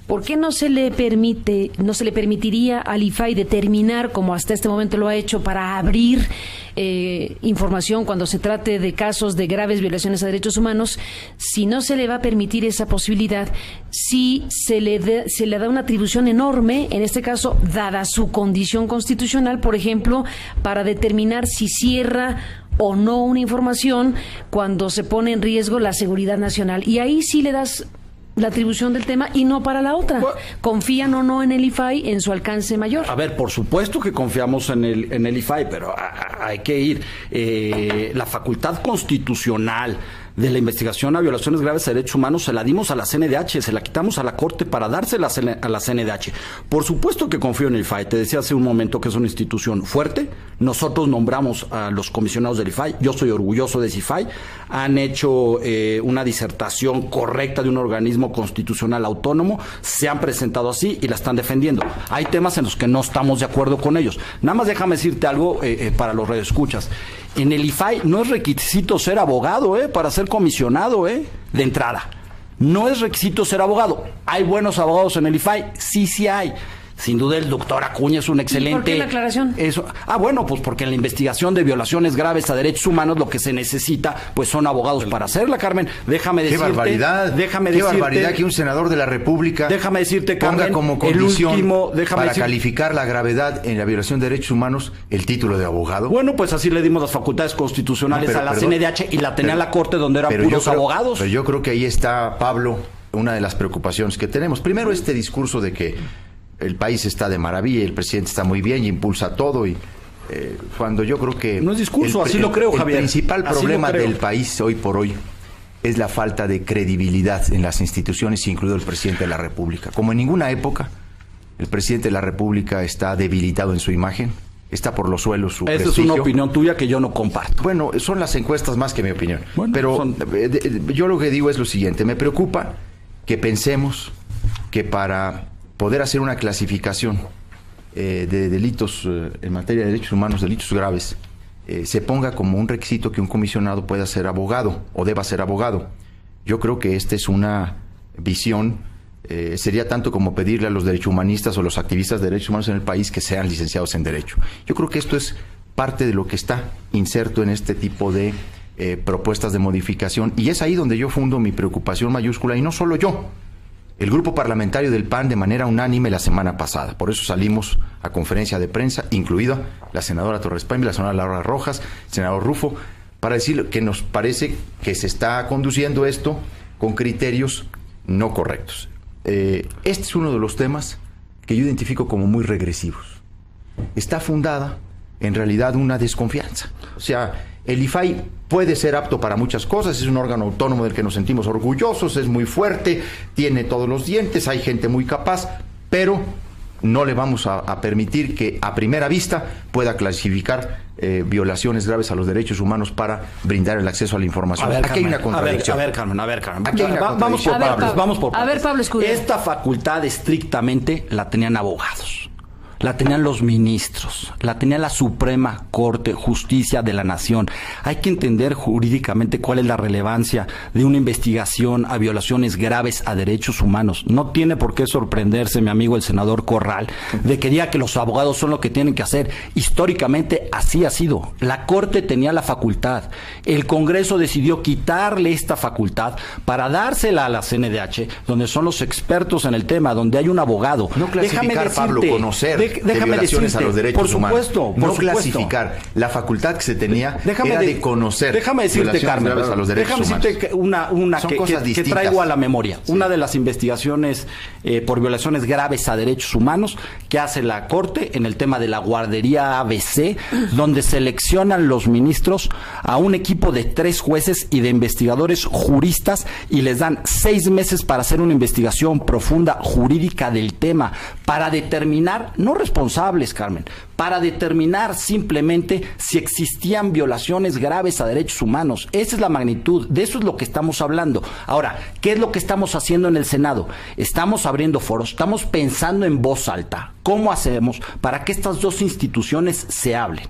¿Por qué no se le permitiría al IFAI determinar, como hasta este momento lo ha hecho, para abrir información cuando se trate de casos de graves violaciones a derechos humanos? Si no se le va a permitir esa posibilidad, si se le da una atribución enorme, en este caso, dada su condición constitucional, por ejemplo, para determinar si cierra o no una información cuando se pone en riesgo la seguridad nacional. Y ahí sí le das la atribución del tema y no para la otra. ¿Confían o no en el IFAI en su alcance mayor? A ver, por supuesto que confiamos en el IFAI, pero hay que ir. La facultad constitucional de la investigación a violaciones graves a derechos humanos se la dimos a la CNDH, se la quitamos a la Corte para dársela a la CNDH. Por supuesto que confío en el IFAI. Te decía hace un momento que es una institución fuerte. Nosotros nombramos a los comisionados del IFAI. Yo soy orgulloso de ese IFAI. Han hecho una disertación correcta de un organismo constitucional autónomo. Se han presentado así y la están defendiendo. Hay temas en los que no estamos de acuerdo con ellos. Nada más déjame decirte algo para los radioescuchas. En el IFAI no es requisito ser abogado, para ser comisionado, de entrada. No es requisito ser abogado. ¿Hay buenos abogados en el IFAI? Sí hay. Sin duda el doctor Acuña es un excelente... ¿Y por qué la aclaración? Bueno, pues porque en la investigación de violaciones graves a derechos humanos lo que se necesita, pues son abogados para hacerla, Carmen. Déjame decirte... ¡Qué barbaridad! ¡Qué barbaridad que un senador de la República... Déjame decirte, Carmen, ponga como condición para decir, calificar la gravedad en la violación de derechos humanos el título de abogado. Bueno, pues así le dimos las facultades constitucionales a la CNDH y la tenía la Corte donde eran puros abogados. Pero yo creo que ahí está, Pablo, una de las preocupaciones que tenemos. Primero, este discurso de que el país está de maravilla, el presidente está muy bien y impulsa todo, y cuando yo creo que... No es discurso, así lo creo, Javier. El principal problema del país hoy por hoy es la falta de credibilidad en las instituciones, incluido el presidente de la República. Como en ninguna época, el presidente de la República está debilitado en su imagen, está por los suelos su prestigio. Esa es una opinión tuya que yo no comparto. Bueno, son las encuestas más que mi opinión. Bueno, pero yo lo que digo es lo siguiente, me preocupa que pensemos que para poder hacer una clasificación de delitos en materia de derechos humanos, delitos graves, se ponga como un requisito que un comisionado pueda ser abogado o deba ser abogado. Yo creo que esta es una visión, sería tanto como pedirle a los derechohumanistas o los activistas de derechos humanos en el país que sean licenciados en Derecho. Yo creo que esto es parte de lo que está inserto en este tipo de propuestas de modificación, y es ahí donde yo fundo mi preocupación mayúscula, y no solo yo. el grupo parlamentario del PAN de manera unánime la semana pasada. Por eso salimos a conferencia de prensa, incluida la senadora Torres Paine, la senadora Laura Rojas, el senador Rufo, para decir que nos parece que se está conduciendo esto con criterios no correctos. Este es uno de los temas que yo identifico como muy regresivos. Está fundada, en realidad, una desconfianza. O sea, el IFAI puede ser apto para muchas cosas, es un órgano autónomo del que nos sentimos orgullosos, es muy fuerte, tiene todos los dientes, hay gente muy capaz, pero no le vamos a permitir que a primera vista pueda clasificar violaciones graves a los derechos humanos para brindar el acceso a la información. Aquí hay una contradicción. A ver, Carmen. Vamos por Pablo. A ver, Pablo Escudero. Esta facultad estrictamente la tenían abogados, la tenían los ministros, la tenía la Suprema Corte, Justicia de la Nación. Hay que entender jurídicamente cuál es la relevancia de una investigación a violaciones graves a derechos humanos. No tiene por qué sorprenderse, mi amigo el senador Corral, de que diga que los abogados son lo que tienen que hacer. Históricamente así ha sido. La Corte tenía la facultad. El Congreso decidió quitarle esta facultad para dársela a la CNDH, donde son los expertos en el tema, donde hay un abogado. No clasificar, Pablo, conocer. Déjame violaciones decirte, a los derechos humanos. No clasificar. La facultad que se tenía era de conocer. Déjame decirte, Carmen, a los derechos humanos. Déjame decirte una que traigo a la memoria. Sí. Una de las investigaciones por violaciones graves a derechos humanos que hace la Corte en el tema de la guardería ABC, donde seleccionan los ministros a un equipo de 3 jueces y de investigadores juristas y les dan 6 meses para hacer una investigación profunda jurídica del tema, para determinar, no responsables, Carmen, para determinar simplemente si existían violaciones graves a derechos humanos. Esa es la magnitud, de eso es lo que estamos hablando. Ahora, ¿qué es lo que estamos haciendo en el Senado? Estamos abriendo foros, estamos pensando en voz alta. ¿Cómo hacemos para que estas dos instituciones se hablen?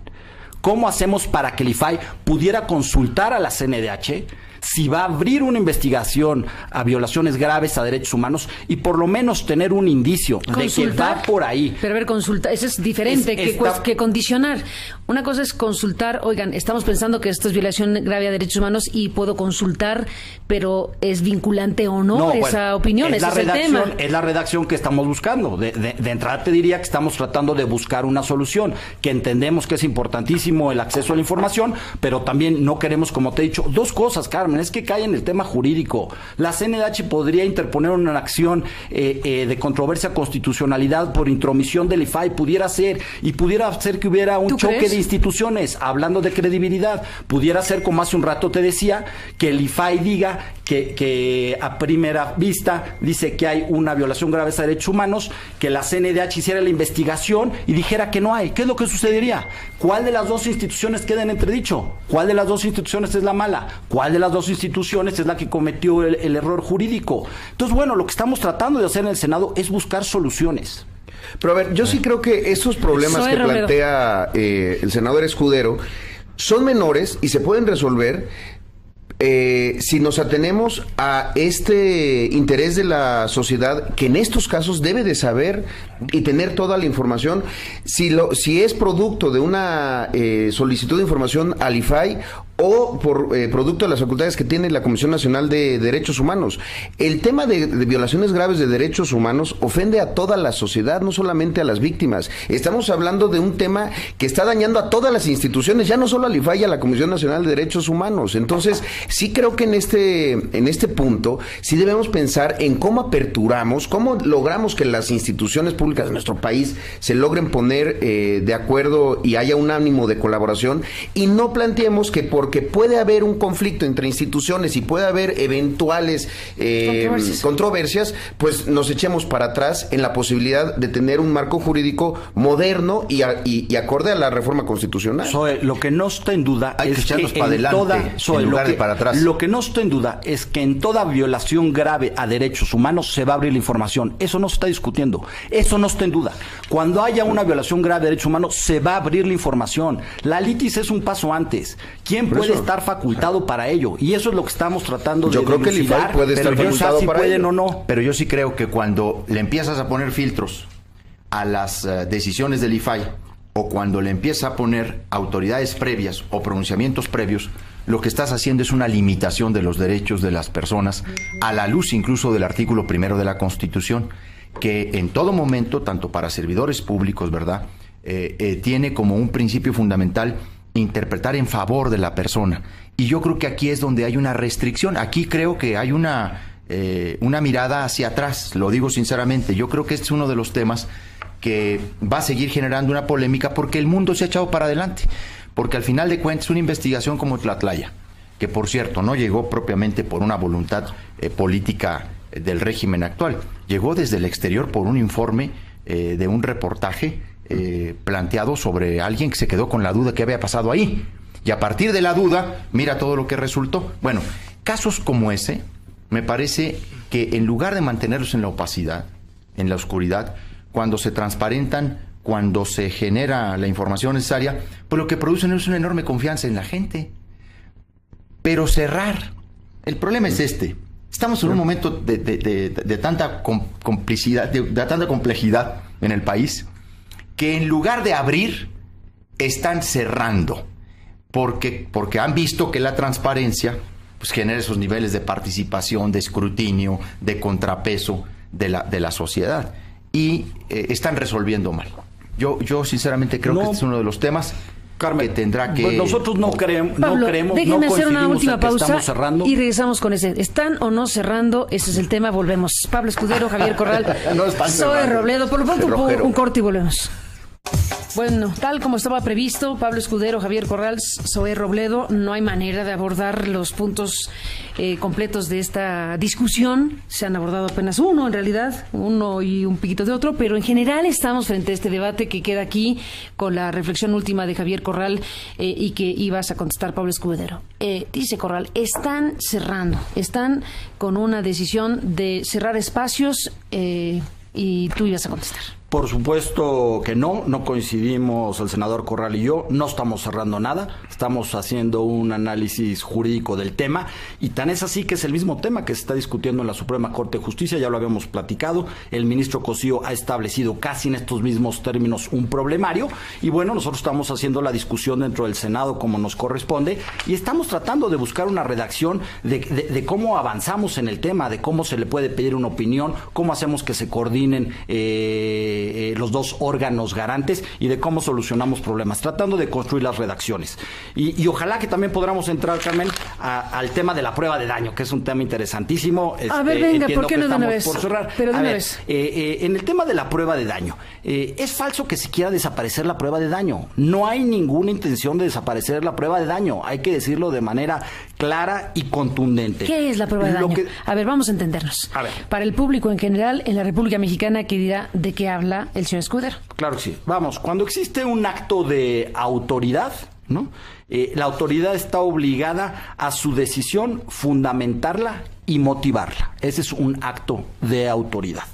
¿Cómo hacemos para que el IFAI pudiera consultar a la CNDH si va a abrir una investigación a violaciones graves a derechos humanos y por lo menos tener un indicio de que va por ahí? Pero a ver, consulta, eso es diferente que condicionar. Una cosa es consultar, oigan, estamos pensando que esto es violación grave a derechos humanos y puedo consultar, pero ¿es vinculante o no esa opinión? Ese es el tema. Es la redacción que estamos buscando. De entrada te diría que estamos tratando de buscar una solución, que entendemos que es importantísimo el acceso a la información, pero también no queremos, como te he dicho, 2 cosas, Carmen. Es que cae en el tema jurídico. La CNDH podría interponer una acción de controversia constitucionalidad por intromisión del IFAI, pudiera ser que hubiera un choque de instituciones, hablando de credibilidad. Pudiera ser, como hace un rato te decía, que el IFAI diga que a primera vista dice que hay una violación grave a derechos humanos, que la CNDH hiciera la investigación y dijera que no hay. ¿Qué es lo que sucedería? ¿Cuál de las 2 instituciones queda en entredicho? ¿Cuál de las 2 instituciones es la mala? ¿Cuál de las 2 instituciones es la que cometió el error jurídico? Entonces, bueno, lo que estamos tratando de hacer en el Senado es buscar soluciones. Pero a ver, yo sí creo que esos problemas que plantea el senador Escudero son menores y se pueden resolver si nos atenemos a este interés de la sociedad, que en estos casos debe de saber y tener toda la información, si es producto de una solicitud de información al IFAI o por producto de las facultades que tiene la Comisión Nacional de Derechos Humanos. El tema de violaciones graves de derechos humanos ofende a toda la sociedad, no solamente a las víctimas. Estamos hablando de un tema que está dañando a todas las instituciones, ya no solo al IFAI y a la Comisión Nacional de Derechos Humanos. Entonces, sí creo que en este punto, sí debemos pensar en cómo aperturamos, cómo logramos que las instituciones públicas de nuestro país se logren poner de acuerdo y haya un ánimo de colaboración, y no planteemos que porque puede haber un conflicto entre instituciones y puede haber eventuales controversias, pues nos echemos para atrás en la posibilidad de tener un marco jurídico moderno y acorde a la reforma constitucional. Lo que no está en duda es que para adelante, en lugar de para atrás. Lo que no está en duda es que en toda violación grave a derechos humanos se va a abrir la información. Eso no se está discutiendo. Eso no está en duda. Cuando haya una violación grave de derechos humanos, se va a abrir la información. La litis es un paso antes. ¿Quién puede estar facultado para ello? Y eso es lo que estamos tratando de dilucidar. Yo creo que el IFAI puede estar facultado si para pueden ello. O no. Pero yo sí creo que cuando le empiezas a poner filtros a las decisiones del IFAI, o cuando le empieza a poner autoridades previas o pronunciamientos previos, lo que estás haciendo es una limitación de los derechos de las personas, a la luz incluso del artículo 1 de la Constitución, que en todo momento, tanto para servidores públicos, ¿verdad?, tiene como un principio fundamental interpretar en favor de la persona. Y yo creo que aquí es donde hay una restricción. Aquí creo que hay una mirada hacia atrás, lo digo sinceramente. Yo creo que este es uno de los temas que va a seguir generando una polémica porque el mundo se ha echado para adelante. Porque al final de cuentas una investigación como Tlatlaya, que por cierto no llegó propiamente por una voluntad política del régimen actual, llegó desde el exterior por un informe de un reportaje planteado sobre alguien que se quedó con la duda que había pasado ahí. Y a partir de la duda, mira todo lo que resultó. Bueno, casos como ese, me parece que en lugar de mantenerlos en la opacidad, en la oscuridad, cuando se transparentan, cuando se genera la información necesaria, pues lo que producen es una enorme confianza en la gente. Pero cerrar, el problema es este. Estamos en un momento de tanta complicidad, de tanta complejidad en el país, que en lugar de abrir, están cerrando. Porque han visto que la transparencia pues genera esos niveles de participación, de escrutinio, de contrapeso de la sociedad. Y están resolviendo mal. Yo sinceramente creo que este es uno de los temas, Carmen, que tendrá que... Pues nosotros no creemos, déjenme hacer una última pausa y regresamos con ese. ¿Están o no cerrando? Ese es el tema, volvemos. Pablo Escudero, Javier Corral, Zoe Robledo. Por lo pronto un corte y volvemos. Bueno, tal como estaba previsto, Pablo Escudero, Javier Corral, Zoe Robledo, no hay manera de abordar los puntos completos de esta discusión. Se han abordado apenas uno, en realidad, uno y un piquito de otro, pero en general estamos frente a este debate que queda aquí con la reflexión última de Javier Corral y que ibas a contestar, Pablo Escudero. Dice Corral, están cerrando, están con una decisión de cerrar espacios y tú ibas a contestar. Por supuesto que no coincidimos el senador Corral y yo, no estamos cerrando nada, estamos haciendo un análisis jurídico del tema y tan es así que es el mismo tema que se está discutiendo en la Suprema Corte de Justicia, ya lo habíamos platicado, el ministro Cosío ha establecido casi en estos mismos términos un problemario y bueno, nosotros estamos haciendo la discusión dentro del Senado como nos corresponde y estamos tratando de buscar una redacción de cómo avanzamos en el tema, de cómo se le puede pedir una opinión, cómo hacemos que se coordinen los dos órganos garantes y de cómo solucionamos problemas, tratando de construir las redacciones. Y ojalá que también podamos entrar, Carmen, al tema de la prueba de daño, que es un tema interesantísimo. A ver, venga, ¿por qué no de una vez? Por cerrar. Pero de una vez. En el tema de la prueba de daño, es falso que se quiera desaparecer la prueba de daño. No hay ninguna intención de desaparecer la prueba de daño. Hay que decirlo de manera clara y contundente. ¿Qué es la prueba de daño? A ver, vamos a entendernos. A ver. Para el público en general, en la República Mexicana, ¿qué dirá de qué habla el señor Escudero? Claro que sí. Vamos, cuando existe un acto de autoridad, ¿no? La autoridad está obligada a su decisión fundamentarla y motivarla. Ese es un acto de autoridad.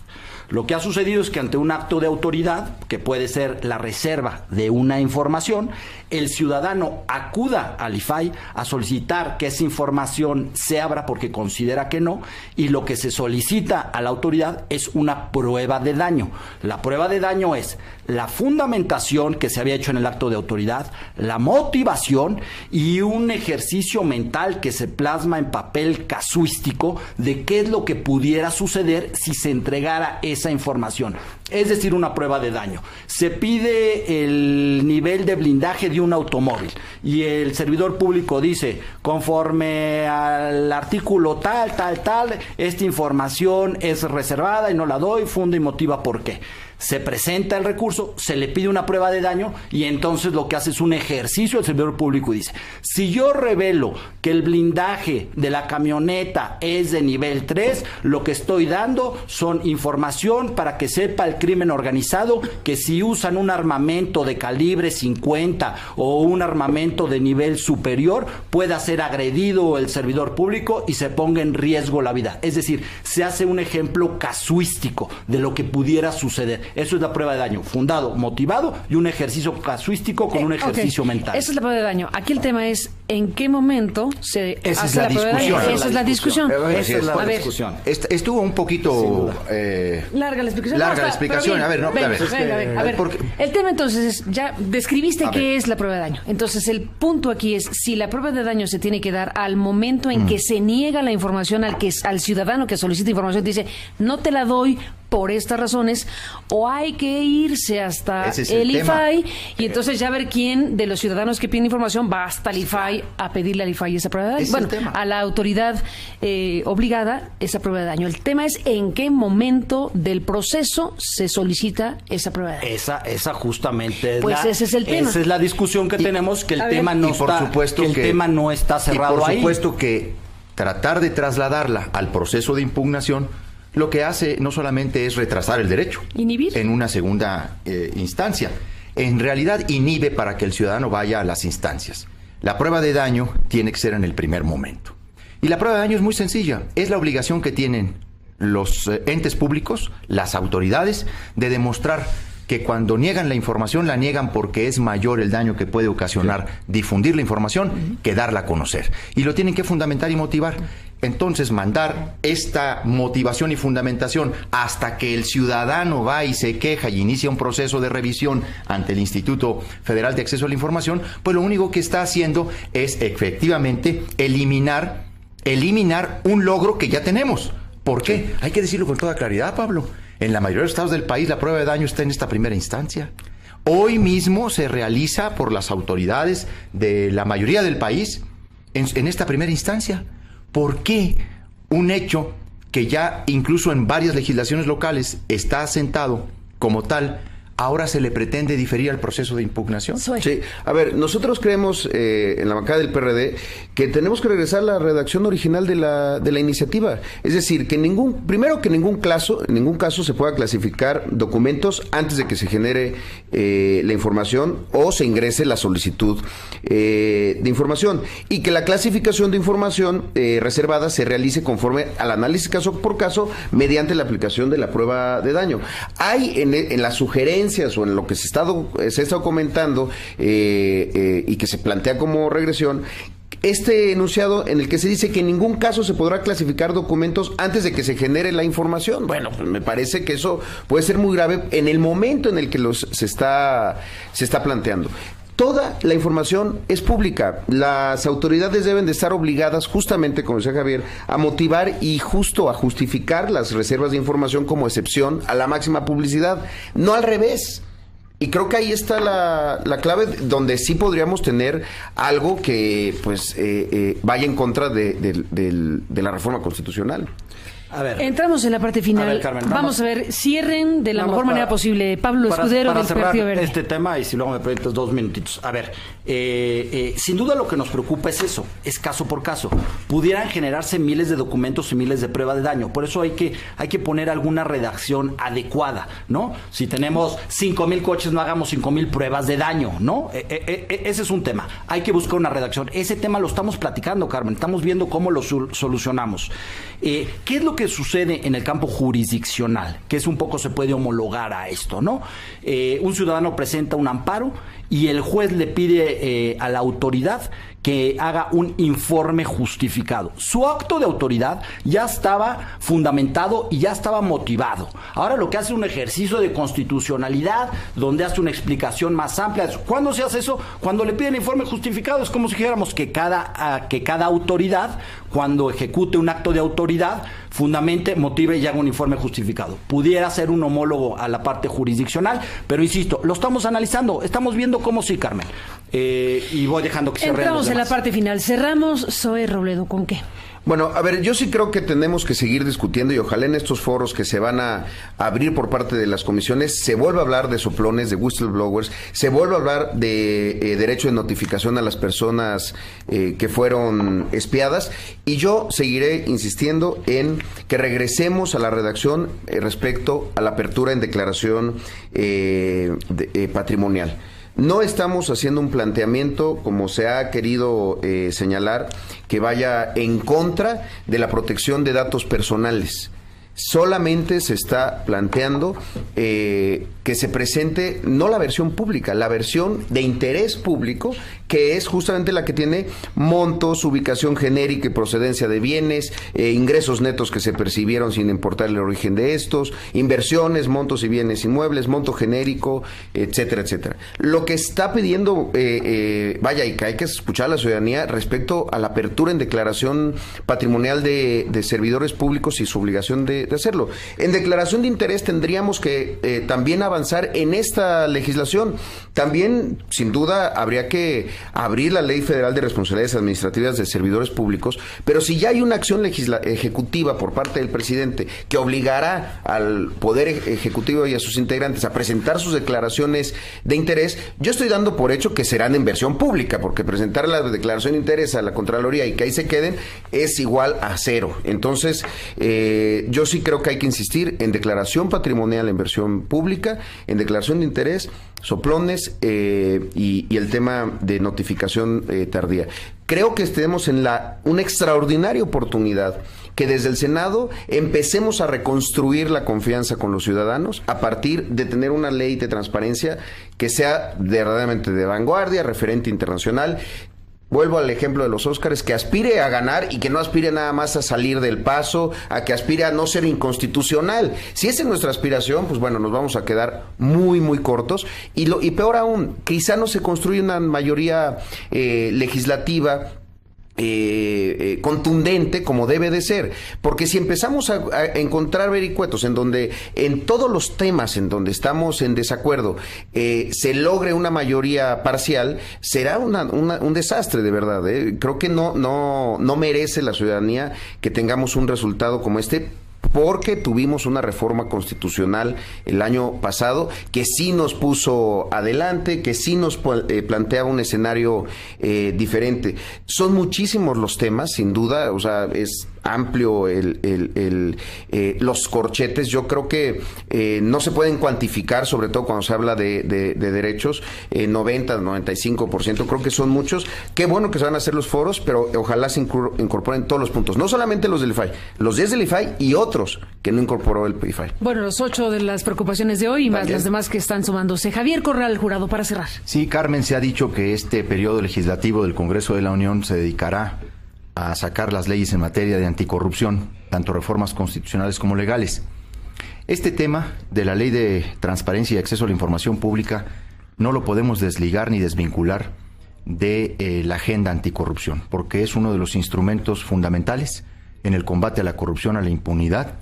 Lo que ha sucedido es que ante un acto de autoridad, que puede ser la reserva de una información, el ciudadano acuda al IFAI a solicitar que esa información se abra porque considera que no, y lo que se solicita a la autoridad es una prueba de daño. La prueba de daño es la fundamentación que se había hecho en el acto de autoridad, la motivación y un ejercicio mental que se plasma en papel casuístico de qué es lo que pudiera suceder si se entregara esa información. Es decir, una prueba de daño. Se pide el nivel de blindaje de un automóvil y el servidor público dice, conforme al artículo tal, esta información es reservada y no la doy, funda y motiva por qué. Se presenta el recurso, se le pide una prueba de daño y entonces lo que hace es un ejercicio del servidor público y dice, si yo revelo que el blindaje de la camioneta es de nivel 3, lo que estoy dando son información para que sepa el crimen organizado que si usan un armamento de calibre 50 o un armamento de nivel superior, pueda ser agredido el servidor público y se ponga en riesgo la vida. Es decir, se hace un ejemplo casuístico de lo que pudiera suceder. eso es la prueba de daño, fundado, motivado y un ejercicio casuístico con un ejercicio mental. Esa es la prueba de daño. Aquí el tema es en qué momento se hace la prueba de daño. Esa es la discusión. Esa es la discusión. Estuvo un poquito larga la explicación. Larga la explicación. A ver, el tema entonces es, ya describiste qué es la prueba de daño. Entonces el punto aquí es si la prueba de daño se tiene que dar al momento en que se niega la información al ciudadano que solicita información, dice no te la doy por estas razones, o hay que irse hasta el IFAI y entonces ya ver quién de los ciudadanos que piden información va hasta el IFAI a pedirle al IFAI esa prueba de daño. Bueno, a la autoridad obligada esa prueba de daño. El tema es en qué momento del proceso se solicita esa prueba de daño. Esa justamente es ese es el tema. Esa es la discusión que tenemos, que el tema no está cerrado ahí. Y por supuesto que tratar de trasladarla al proceso de impugnación lo que hace no solamente es retrasar el derecho, inhibir en una segunda instancia, en realidad inhibe para que el ciudadano vaya a las instancias. La prueba de daño tiene que ser en el primer momento. Y la prueba de daño es muy sencilla, es la obligación que tienen los entes públicos, las autoridades, de demostrar que cuando niegan la información, la niegan porque es mayor el daño que puede ocasionar difundir la información que darla a conocer. Y lo tienen que fundamentar y motivar. Entonces, mandar esta motivación y fundamentación hasta que el ciudadano va y se queja y inicia un proceso de revisión ante el Instituto Federal de Acceso a la Información, pues lo único que está haciendo es efectivamente eliminar un logro que ya tenemos. ¿Por qué? Hay que decirlo con toda claridad, Pablo. En la mayoría de los estados del país la prueba de daño está en esta primera instancia. Hoy mismo se realiza por las autoridades de la mayoría del país en esta primera instancia. ¿Por qué un hecho que ya incluso en varias legislaciones locales está asentado como tal, ahora se le pretende diferir al proceso de impugnación? Sí, a ver, nosotros creemos en la bancada del PRD que tenemos que regresar a la redacción original de la iniciativa. Es decir, que en ningún caso se pueda clasificar documentos antes de que se genere la información o se ingrese la solicitud de información, y que la clasificación de información reservada se realice conforme al análisis caso por caso mediante la aplicación de la prueba de daño. Hay en la sugerencia o en lo que se ha estado comentando y que se plantea como regresión, este enunciado en el que se dice que en ningún caso se podrá clasificar documentos antes de que se genere la información. Bueno, pues me parece que eso puede ser muy grave en el momento en el que se está planteando. Toda la información es pública. Las autoridades deben de estar obligadas, justamente, como decía Javier, a motivar y a justificar las reservas de información como excepción a la máxima publicidad, no al revés. Y creo que ahí está la clave, donde sí podríamos tener algo que vaya en contra de la reforma constitucional. A ver, entramos en la parte final. A ver, Carmen, vamos a ver, cierren de la mejor manera posible. Pablo Escudero del Partido Verde. Este tema, y si luego me permites 2 minutitos. A ver, sin duda lo que nos preocupa es eso, es caso por caso. Pudieran generarse miles de documentos y miles de pruebas de daño. Por eso hay que poner alguna redacción adecuada, ¿no? Si tenemos 5,000 coches, no hagamos 5,000 pruebas de daño, ¿no? Ese es un tema. Hay que buscar una redacción. Ese tema lo estamos platicando, Carmen. Estamos viendo cómo lo solucionamos. ¿Qué es lo que sucede en el campo jurisdiccional? Que es un poco, se puede homologar a esto, ¿no? Un ciudadano presenta un amparo y el juez le pide a la autoridad que haga un informe justificado. Su acto de autoridad ya estaba fundamentado y ya estaba motivado. Ahora lo que hace es un ejercicio de constitucionalidad, donde hace una explicación más amplia. ¿Cuándo se hace eso? Cuando le piden informe justificado. Es como si dijéramos que cada autoridad, cuando ejecute un acto de autoridad, fundamente, motive y haga un informe justificado. Pudiera ser un homólogo a la parte jurisdiccional, pero insisto, lo estamos analizando, estamos viendo cómo sí, Carmen. Y voy dejando que se entramos en la parte final. Cerramos, Zoe Robledo, ¿con qué? Bueno, a ver, yo sí creo que tenemos que seguir discutiendo y ojalá en estos foros que se van a abrir por parte de las comisiones se vuelva a hablar de soplones, de whistleblowers, se vuelva a hablar de derecho de notificación a las personas que fueron espiadas, y yo seguiré insistiendo en que regresemos a la redacción respecto a la apertura en declaración patrimonial. No estamos haciendo un planteamiento, como se ha querido señalar, que vaya en contra de la protección de datos personales. solamente se está planteando que se presente no la versión pública, la versión de interés público, que es justamente la que tiene montos, ubicación genérica y procedencia de bienes, ingresos netos que se percibieron sin importar el origen de estos, inversiones, montos y bienes inmuebles, monto genérico, etcétera, etcétera. Lo que está pidiendo, vaya, y que hay que escuchar a la ciudadanía respecto a la apertura en declaración patrimonial de servidores públicos y su obligación de hacerlo. En declaración de interés tendríamos que también avanzar en esta legislación. También, sin duda, habría que abrir la Ley Federal de Responsabilidades Administrativas de Servidores Públicos, pero si ya hay una acción ejecutiva por parte del presidente que obligará al Poder Ejecutivo y a sus integrantes a presentar sus declaraciones de interés, yo estoy dando por hecho que serán en versión pública, porque presentar la declaración de interés a la Contraloría y que ahí se queden es igual a cero. Entonces, yo sí creo que hay que insistir en declaración patrimonial en versión pública, en declaración de interés, soplones y el tema de notificación tardía. Creo que estemos en una extraordinaria oportunidad que desde el Senado empecemos a reconstruir la confianza con los ciudadanos a partir de tener una ley de transparencia que sea verdaderamente de vanguardia, referente internacional. Vuelvo al ejemplo de los Óscares, que aspire a ganar y que no aspire nada más a salir del paso, a que aspire a no ser inconstitucional. Si esa es nuestra aspiración, pues bueno, nos vamos a quedar muy, muy cortos. Y peor aún, quizá no se construye una mayoría legislativa contundente como debe de ser, porque si empezamos a encontrar vericuetos en donde en todos los temas en donde estamos en desacuerdo se logre una mayoría parcial, será un desastre de verdad. Creo que no merece la ciudadanía que tengamos un resultado como este, porque tuvimos una reforma constitucional el año pasado que sí nos puso adelante, que sí nos plantea un escenario diferente. Son muchísimos los temas, sin duda, o sea, es amplio los corchetes. Yo creo que no se pueden cuantificar, sobre todo cuando se habla de derechos, 90, 95%, creo que son muchos. Qué bueno que se van a hacer los foros, pero ojalá se incorporen todos los puntos, no solamente los del IFAI, los 10 del IFAI y otros que no incorporó el IFAI. Bueno, los 8 de las preocupaciones de hoy y más las demás que están sumándose. Javier Corral, jurado, para cerrar. Sí, Carmen, se ha dicho que este periodo legislativo del Congreso de la Unión se dedicará a sacar las leyes en materia de anticorrupción, tanto reformas constitucionales como legales. Este tema de la Ley de Transparencia y Acceso a la Información Pública no lo podemos desligar ni desvincular de la agenda anticorrupción, porque es uno de los instrumentos fundamentales en el combate a la corrupción, a la impunidad,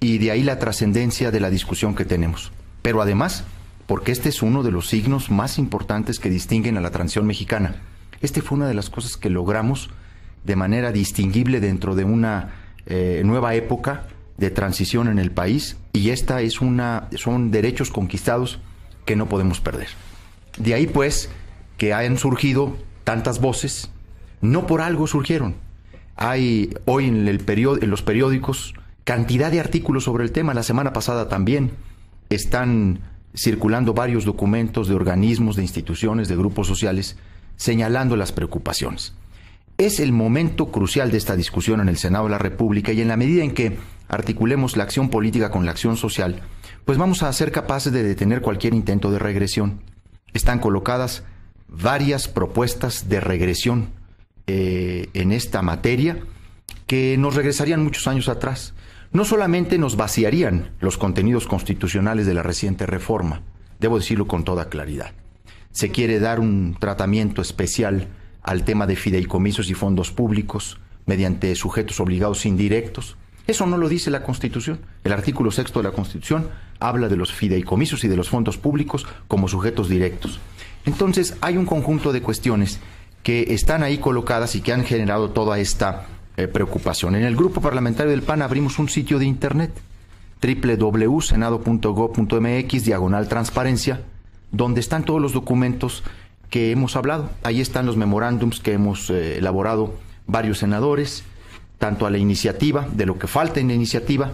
y de ahí la trascendencia de la discusión que tenemos. Pero además, porque este es uno de los signos más importantes que distinguen a la transición mexicana. Este fue una de las cosas que logramos de manera distinguible dentro de una nueva época de transición en el país, y esta son derechos conquistados que no podemos perder. De ahí pues que hayan surgido tantas voces, no por algo surgieron. Hay hoy en los periódicos cantidad de artículos sobre el tema. La semana pasada también están circulando varios documentos de organismos, de instituciones, de grupos sociales señalando las preocupaciones. Es el momento crucial de esta discusión en el Senado de la República, y en la medida en que articulemos la acción política con la acción social, pues vamos a ser capaces de detener cualquier intento de regresión. Están colocadas varias propuestas de regresión en esta materia que nos regresarían muchos años atrás. No solamente nos vaciarían los contenidos constitucionales de la reciente reforma, debo decirlo con toda claridad. Se quiere dar un tratamiento especial al tema de fideicomisos y fondos públicos mediante sujetos obligados indirectos. Eso no lo dice la Constitución. El artículo 6 de la Constitución habla de los fideicomisos y de los fondos públicos como sujetos directos. Entonces, hay un conjunto de cuestiones que están ahí colocadas y que han generado toda esta preocupación. En el grupo parlamentario del PAN abrimos un sitio de internet, www.senado.gov.mx/transparencia, donde están todos los documentos que hemos hablado. Ahí están los memorándums que hemos elaborado varios senadores, tanto a la iniciativa, de lo que falta en la iniciativa,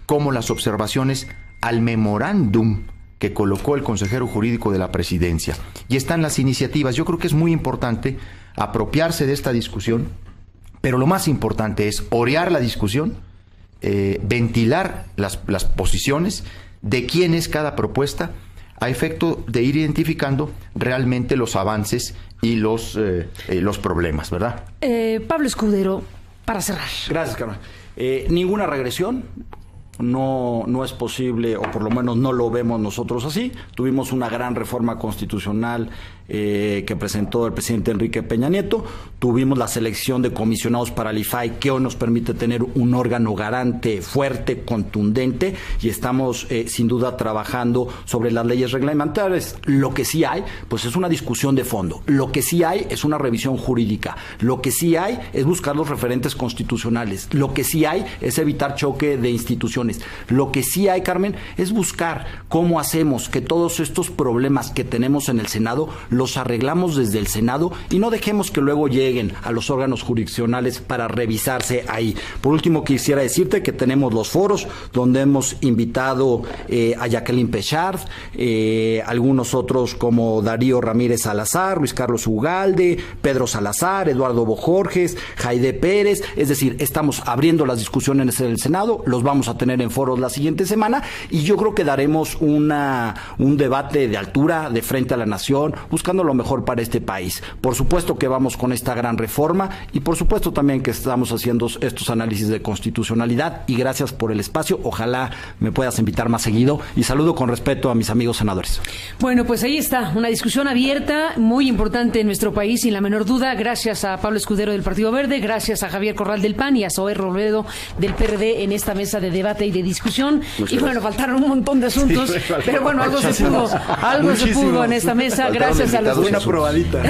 como las observaciones al memorándum que colocó el consejero jurídico de la presidencia. Y están las iniciativas. Yo creo que es muy importante apropiarse de esta discusión, pero lo más importante es orear la discusión ventilar las posiciones de quién es cada propuesta, a efecto de ir identificando realmente los avances y los problemas, ¿verdad? Pablo Escudero, para cerrar. Gracias, Carmen. Ninguna regresión. No es posible, o por lo menos no lo vemos nosotros así. Tuvimos una gran reforma constitucional que presentó el presidente Enrique Peña Nieto. Tuvimos la selección de comisionados para el IFAI, que hoy nos permite tener un órgano garante fuerte, contundente, y estamos sin duda trabajando sobre las leyes reglamentarias. Lo que sí hay, pues es una discusión de fondo. Lo que sí hay es una revisión jurídica. Lo que sí hay es buscar los referentes constitucionales. Lo que sí hay es evitar choque de instituciones. Lo que sí hay, Carmen, es buscar cómo hacemos que todos estos problemas que tenemos en el Senado los arreglamos desde el Senado y no dejemos que luego lleguen a los órganos jurisdiccionales para revisarse ahí. Por último, quisiera decirte que tenemos los foros donde hemos invitado a Jacqueline Pechard, algunos otros como Darío Ramírez Salazar, Luis Carlos Ugalde, Pedro Salazar, Eduardo Bojorges, Jaide Pérez. Es decir, estamos abriendo las discusiones en el Senado, los vamos a tener en foros la siguiente semana y yo creo que daremos un debate de altura, de frente a la nación, buscando lo mejor para este país. Por supuesto que vamos con esta gran reforma y por supuesto también que estamos haciendo estos análisis de constitucionalidad y gracias por el espacio. Ojalá me puedas invitar más seguido y saludo con respeto a mis amigos senadores. Bueno, pues ahí está, una discusión abierta, muy importante en nuestro país, sin la menor duda. Gracias a Pablo Escudero del Partido Verde, gracias a Javier Corral del PAN y a Zoé Robledo del PRD en esta mesa de debate y de discusión. Y bueno, faltaron un montón de asuntos, pero bueno, algo se pudo en esta mesa. Gracias a los una probadita.